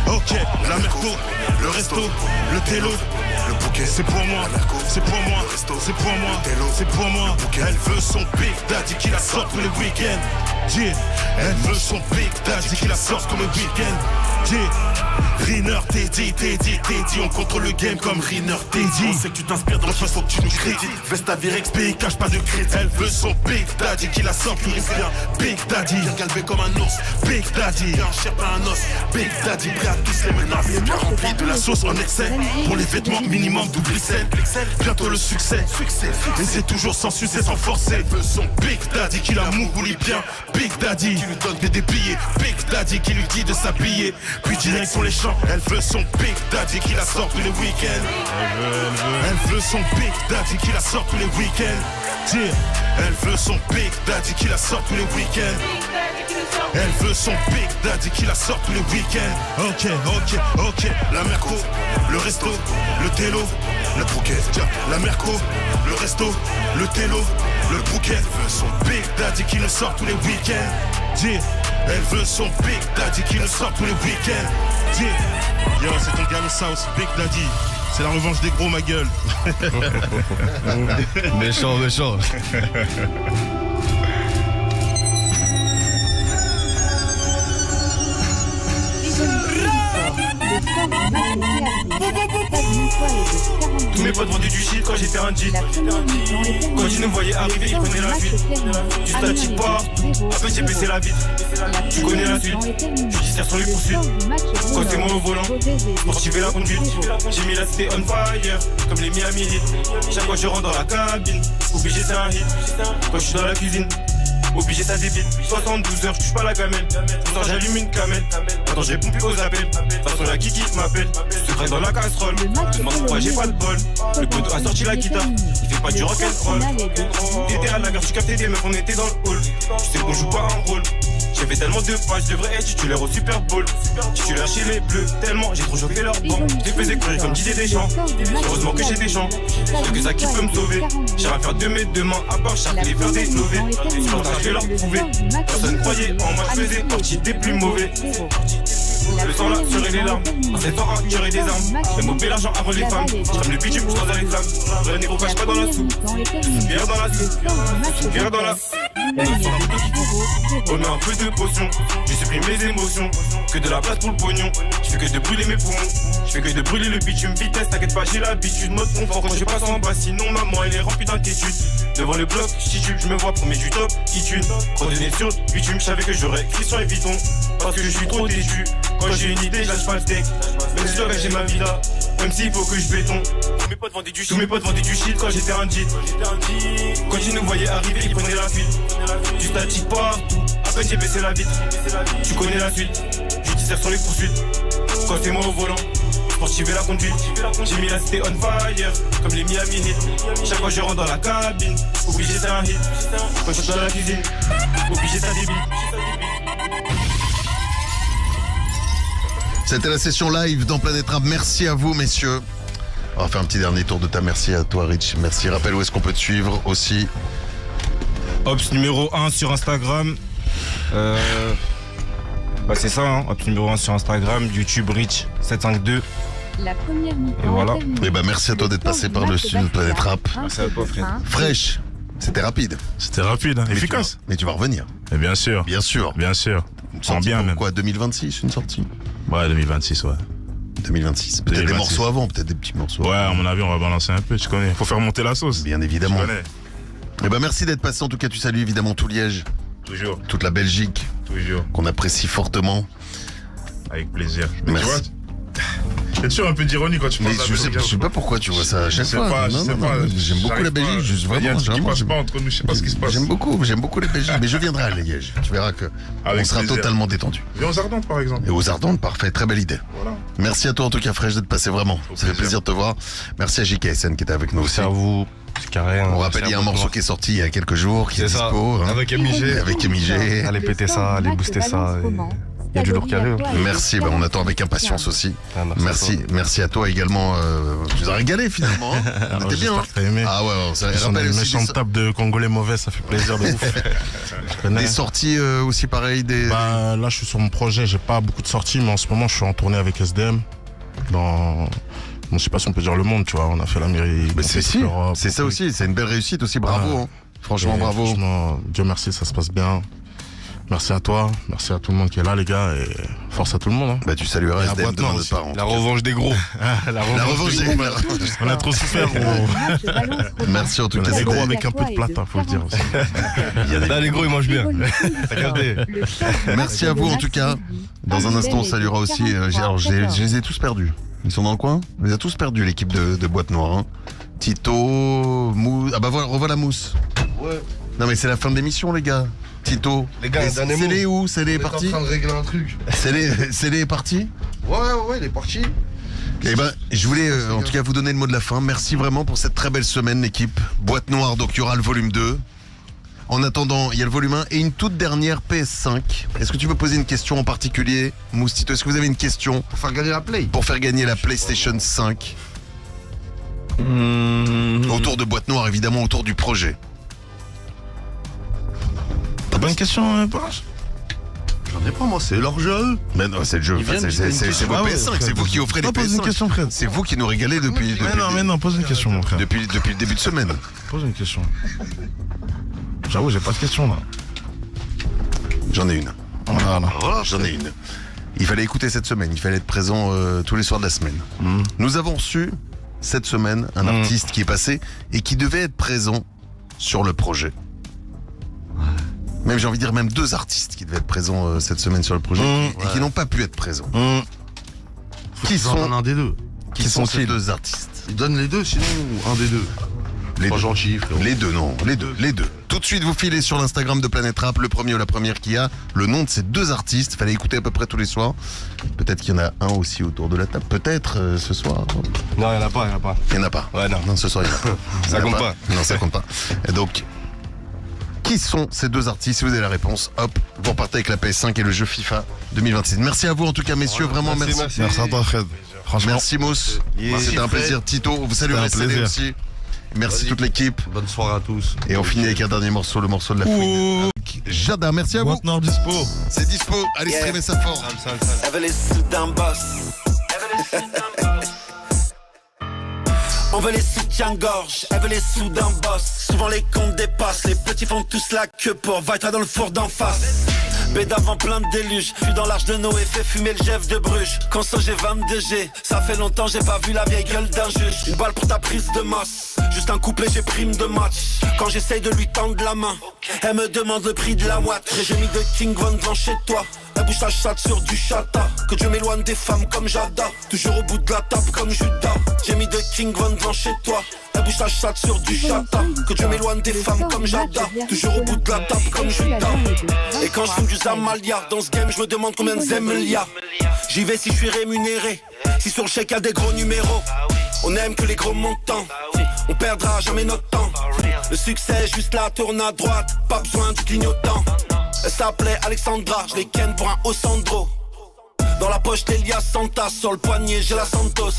Ok, la Merco, le resto, le télo, le bouquet, c'est pour moi, c'est pour moi, c'est pour moi, c'est pour moi. Elle veut son Big Daddy qui la sort tous les week-ends. Elle veut son Big Daddy qui la sort tous les week-ends. Riner, Teddy, on contrôle le game comme Riner, Teddy. On sait que tu t'inspires dans le faut que tu nous crédites. Veste à Virex, pays, cache pas de crédit. Elle veut son Big Daddy qui la sort tous les week-ends. Big Daddy, bien galvé comme un ours. Big Daddy, bien cher pas un os. Big Daddy, prêt à tous les menacer. Bien rempli de la sauce en excès. Pour les vêtements, minimum double XL. Bientôt le succès. Et c'est toujours sans succès, sans forcer. Elle veut son Big Daddy qui la mouroule bien. Big Daddy qui lui donne des débillés. Big Daddy qui lui dit de s'habiller. Puis direct sur les champs. Elle veut son Big Daddy qui la sort tous les week-ends. Elle veut son Big Daddy qui la sort tous les week-ends. Elle veut son Big Daddy qui la sort tous les week-ends. Elle veut son Big Daddy qui la sort tous les week-ends. Ok. La Merco, le resto, le télo, le bouquet. La Merco, le resto, le télo, le bouquet. Elle veut son Big Daddy qui le sort tous les week-ends. Elle veut son Big Daddy qui le sort tous les week-ends. Yo, c'est ton gars le South, Big Daddy. C'est la revanche des gros, ma gueule. Méchant. Tous mes potes vendaient du shit quand j'étais un jeep. Quand ils nous voyaient arriver, ils prenaient la fuite. Du statique partout, après j'ai baissé la vitre. Tu connais la suite, je distère sur les poursuites. Quand c'est moi au volant, pour activer la conduite. J'ai mis la cité on fire, comme les Miami Heat. Chaque fois je rentre dans la cabine, obligé c'est un hit. Quand je suis dans la cuisine, obligé ça débite. 72 heures, je touche pas la gamelle. Pourtant j'allume une camelle. Attends, j'ai pompé aux appels. De toute façon la kiki m'appelle. Secret dans la casserole. Je me demande pourquoi j'ai pas de bol. Le poteau a sorti la guitare. Il fait pas du rock'n'roll. T'étais à la gare, tu captais des meufs, on était dans le hall. Tu sais qu'on joue pas un rôle. J'ai fait tellement de pas, je devrais être titulaire au Super Bowl. Titulaire chez les Bleus, tellement j'ai trop chauffé leur banc. Je les faisais courir comme Didier Deschamps. Heureusement que j'ai des champs. Y'a que ça qui peut me sauver. J'ai rien à faire de mes deux mains, à part chaque les faire des lovés. C'est pour ça que je vais leur prouver. Personne croyait en moi, je faisais partie des plus mauvais. Le sang là, serait les larmes. En 7 ans, j'aurais des armes. J'aime mobile l'argent avant les femmes. J'aime le bitume, je croise avec flammes. Le négro cache pas dans la soupe. Bière dans la soupe. Bière dans la soupe. On met un peu de potion, je supprime mes émotions. Que de la place pour le pognon, je fais que de brûler mes poumons. Je fais que de brûler le bitume, vitesse, t'inquiète pas, j'ai l'habitude. Mode confort quand je passe en bas, sinon maman elle est remplie d'inquiétude. Devant le bloc, je me vois premier du top, qui tue. Redonné sur le bitume, je savais que j'aurais Christian et Vuitton. Parce que je suis trop têtu, quand j'ai une idée, je lâche pas le steak. Même si j'ai ma vie là, même s'il faut que je béton. Tous mes potes vendaient du shit quand j'étais un jeep. Quand ils nous voyaient arriver, ils prenaient la fuite. Du statique partout, à peine j'ai baissé la vitre. Tu connais la suite, je dissère sur les poursuites. Quand c'est moi au volant, sportive et la conduite. J'ai mis la cité on fire, comme les Miami Heat. Chaque fois je rentre dans la cabine, obligé c'est un hit. Quand je suis dans la cuisine, obligé ça débile. C'était la session live dans Planète Rap. Merci à vous, messieurs. On va faire un petit dernier tour de ta. Merci à toi, Rich. Merci. Rappelle où est-ce qu'on peut te suivre aussi. Ops numéro 1 sur Instagram. C'est ça, hein. Ops numéro 1 sur Instagram. YouTube Rich 752. La première mi-temps. Et voilà. Et merci à toi d'être passé par le studio de Planète Rap. Merci à toi, Fred. Fraîche. C'était rapide. C'était rapide, hein. Efficace. Mais tu vas revenir. Et bien sûr. Bien sûr. Bien sûr. Sans bien même. Quoi, 2026, une sortie? Ouais, 2026, ouais. 2026. Peut-être des morceaux avant, peut-être des petits morceaux. Ouais, à mon avis, on va balancer un peu, tu connais. Faut faire monter la sauce. Bien évidemment. Et merci d'être passé. En tout cas, tu salues évidemment tout Liège. Toujours. Toute la Belgique. Toujours. Qu'on apprécie fortement. Avec plaisir. Mais merci. tu vois, il y a toujours un peu d'ironie quand tu parles. Je sais pas pourquoi tu vois ça à chaque fois. J'aime beaucoup la Belgique. Il y a un truc qui passe pas entre nous, je sais pas ce qui se passe. J'aime beaucoup les Belgiques. Mais je viendrai à Liège. Tu verras que on sera totalement détendu. Et aux Ardentes, par exemple. Et aux Ardentes, parfait. Très belle idée. Voilà. Merci à toi en tout cas, Fraîche, d'être passé vraiment. Ça fait plaisir de te voir. Merci à JKSN qui était avec nous aussi. Merci à vous. Carré, on rappelle, il y a un morceau qui est sorti il y a quelques jours, qui est dispo. Avec MIG. Avec MIG. Allez péter ça, allez booster ça. Il y a du lourd carré. Merci, on attend avec impatience aussi. Merci à toi également. Tu nous as régalé finalement. On était bien. Ah ouais, ça rappelle une méchante table de Congolais mauvais, ça fait plaisir de ouf. Des sorties aussi pareil. Là, je suis sur mon projet, j'ai pas beaucoup de sorties, mais en ce moment, je suis en tournée avec SDM. Je sais pas si on peut dire le monde, tu vois. On a fait l'Amérique. C'est ça aussi, c'est une belle réussite aussi. Bravo. Hein. Franchement, bravo. Franchement, Dieu merci, ça se passe bien. Merci à toi, merci à tout le monde qui est là, les gars, et force à tout le monde. Hein. Tu salueras SDM de notre part. La revanche des gros. La revanche des gros. On a trop souffert, gros. Merci en tout cas. Les gros avec un peu de plate, faut le dire aussi. Là, les gros, ils mangent bien. Merci à vous en tout cas. Dans un instant, on saluera aussi. Je les ai tous perdus. Ils sont dans le coin? On les a tous perdus, l'équipe de Boîte Noire. Hein. Tito, Mousse. Ah bah voilà, revois la Mousse. Ouais. Non mais c'est la fin de l'émission, les gars. Tito. Les gars, c'est les où? C'est les partis? On est en train de régler un truc. C'est les partis? Ouais, il est parti. Je voulais en tout cas vous donner le mot de la fin. Merci vraiment pour cette très belle semaine, l'équipe. Boîte Noire, donc il y aura le volume 2. En attendant, il y a le volume 1 et une toute dernière PS5. Est-ce que tu veux poser une question en particulier, Moustito? Est-ce que vous avez une question pour faire gagner la Play? Pour faire gagner la PlayStation 5. Autour de Boîte Noire, évidemment, autour du projet. T'as pas une question, Porsche? J'en ai pas, moi, c'est leur jeu. Mais non, c'est le jeu. C'est vos PS5, c'est vous qui offrez les PS5. Pose une question, Fred. C'est vous qui nous régalez depuis. Mais non, pose une question, mon frère. Depuis le début de semaine. Pose une question. J'avoue, j'ai pas de question là. J'en ai une. Voilà. J'en ai une. Il fallait écouter cette semaine, il fallait être présent tous les soirs de la semaine. Nous avons reçu cette semaine un artiste qui est passé et qui devait être présent sur le projet. Même j'ai envie de dire même deux artistes qui devaient être présents cette semaine sur le projet et qui n'ont pas pu être présents. Qui sont un des deux? Qui sont ces deux artistes? Ils donnent les deux, sinon un des deux. Les pas deux. Gentil, frérot. Les deux, non, les deux. Tout de suite, vous filez sur l'Instagram de Planète Rap, le premier ou la première qui a le nom de ces deux artistes. Fallait écouter à peu près tous les soirs. Peut-être qu'il y en a un aussi autour de la table. Peut-être ce soir. Non, il n'y en a pas. Il n'y en a pas. Ouais, non. Ce soir, il n'y en a pas. Ça compte pas. Non, ça compte pas. Et donc, qui sont ces deux artistes? Si vous avez la réponse, hop, vous repartez avec la PS5 et le jeu FIFA 2026. Merci à vous en tout cas, messieurs, vraiment merci. Merci à toi, Fred. Franchement. Merci, Mousse. C'était un plaisir. Tito, vous saluerez CD aussi. Merci toute l'équipe. Bonne soirée à tous. Et on finit avec un dernier morceau, le morceau de la fouine. Jada, merci à vous. Maintenant dispo. C'est dispo. Allez, streamer ça fort. On veut les soutiens-gorge, elle veut les sous d'un boss. Souvent les comptes dépassent, les petits font tous la queue pour va-toi dans le four d'en face. Bédavant plein de déluge, je suis dans l'arche de Noé, fait fumer le Jeff de Bruges. Conso j'ai 22G, ça fait longtemps j'ai pas vu la vieille gueule d'un juge. Une balle pour ta prise de masse, juste un couplet j'ai prime de match. Quand j'essaye de lui tendre la main, elle me demande le prix de la watt. J'ai mis de King Von devant chez toi, la bouche à chatte sur du chata. Que Dieu m'éloigne des femmes comme Jada, toujours au bout de la table comme Judas. J'ai mis de King Von devant chez toi, la bouche à chatte sur du chata. Que Dieu m'éloigne des femmes comme Jada, toujours au bout de la table comme Judas. Et quand je fume du Zamalia, dans ce game je me demande combien de zèmes il y a. J'y vais si je suis rémunéré, Si sur le chèque y'a des gros numéros, on aime que les gros montants. On perdra jamais notre temps. Le succès juste là, tourne à droite, pas besoin du clignotant. Elle s'appelait Alexandra, je les ken pour un Osandro. Dans la poche l'Elias Santa, sur le poignet j'ai la Santos.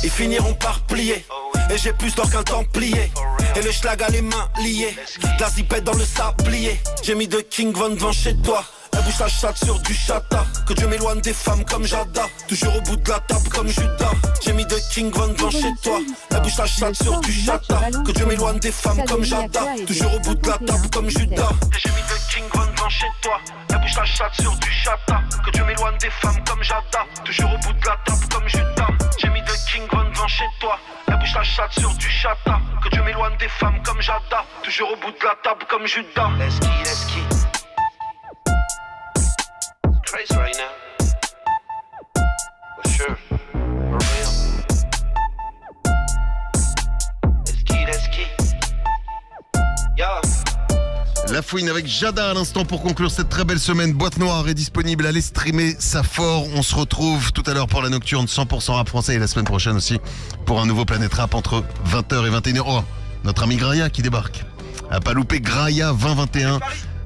Ils finiront par plier, et j'ai plus d'or qu'un templier. Et le schlag a les mains liées, de la zipette dans le sablier. J'ai mis de King Von devant chez toi. Elle bouge la chatte sur du chata. Que Dieu m'éloigne des femmes comme Jada. Toujours au bout de la table comme Judas. J'ai mis de King Von devant chez toi. Elle bouge la chatte sur du chata. Que Dieu m'éloigne des femmes comme Jada. Toujours au bout de la table comme Judas. Et j'ai mis de King Von devant chez toi. Elle bouge la chatte sur du chata. Que Dieu m'éloigne des femmes comme Jada. Toujours au bout de la table comme Judas. J'ai mis de King Von devant chez toi. Elle bouge la chatte sur du chata. Que Dieu m'éloigne des femmes comme Jada. Toujours au bout de la table comme Judas. Let's key. Crazy right now. For sure. For real. Let's key. Yeah. La Fouine avec Jada à l'instant pour conclure cette très belle semaine. Boîte Noire est disponible, allez streamer ça fort. On se retrouve tout à l'heure pour la nocturne 100% rap français et la semaine prochaine aussi pour un nouveau Planète Rap entre 20h et 21h. Oh, notre ami Graia qui débarque. À pas louper, Graia 2021.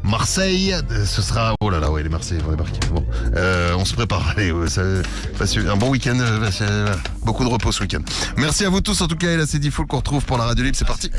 Marseille, ce sera... Oh là là, ouais, les Marseillais vont débarquer. Bon, on se prépare. Allez, un bon week-end. Beaucoup de repos ce week-end. Merci à vous tous en tout cas. Et là, c'est Diffoul qu'on retrouve pour la radio libre. C'est parti.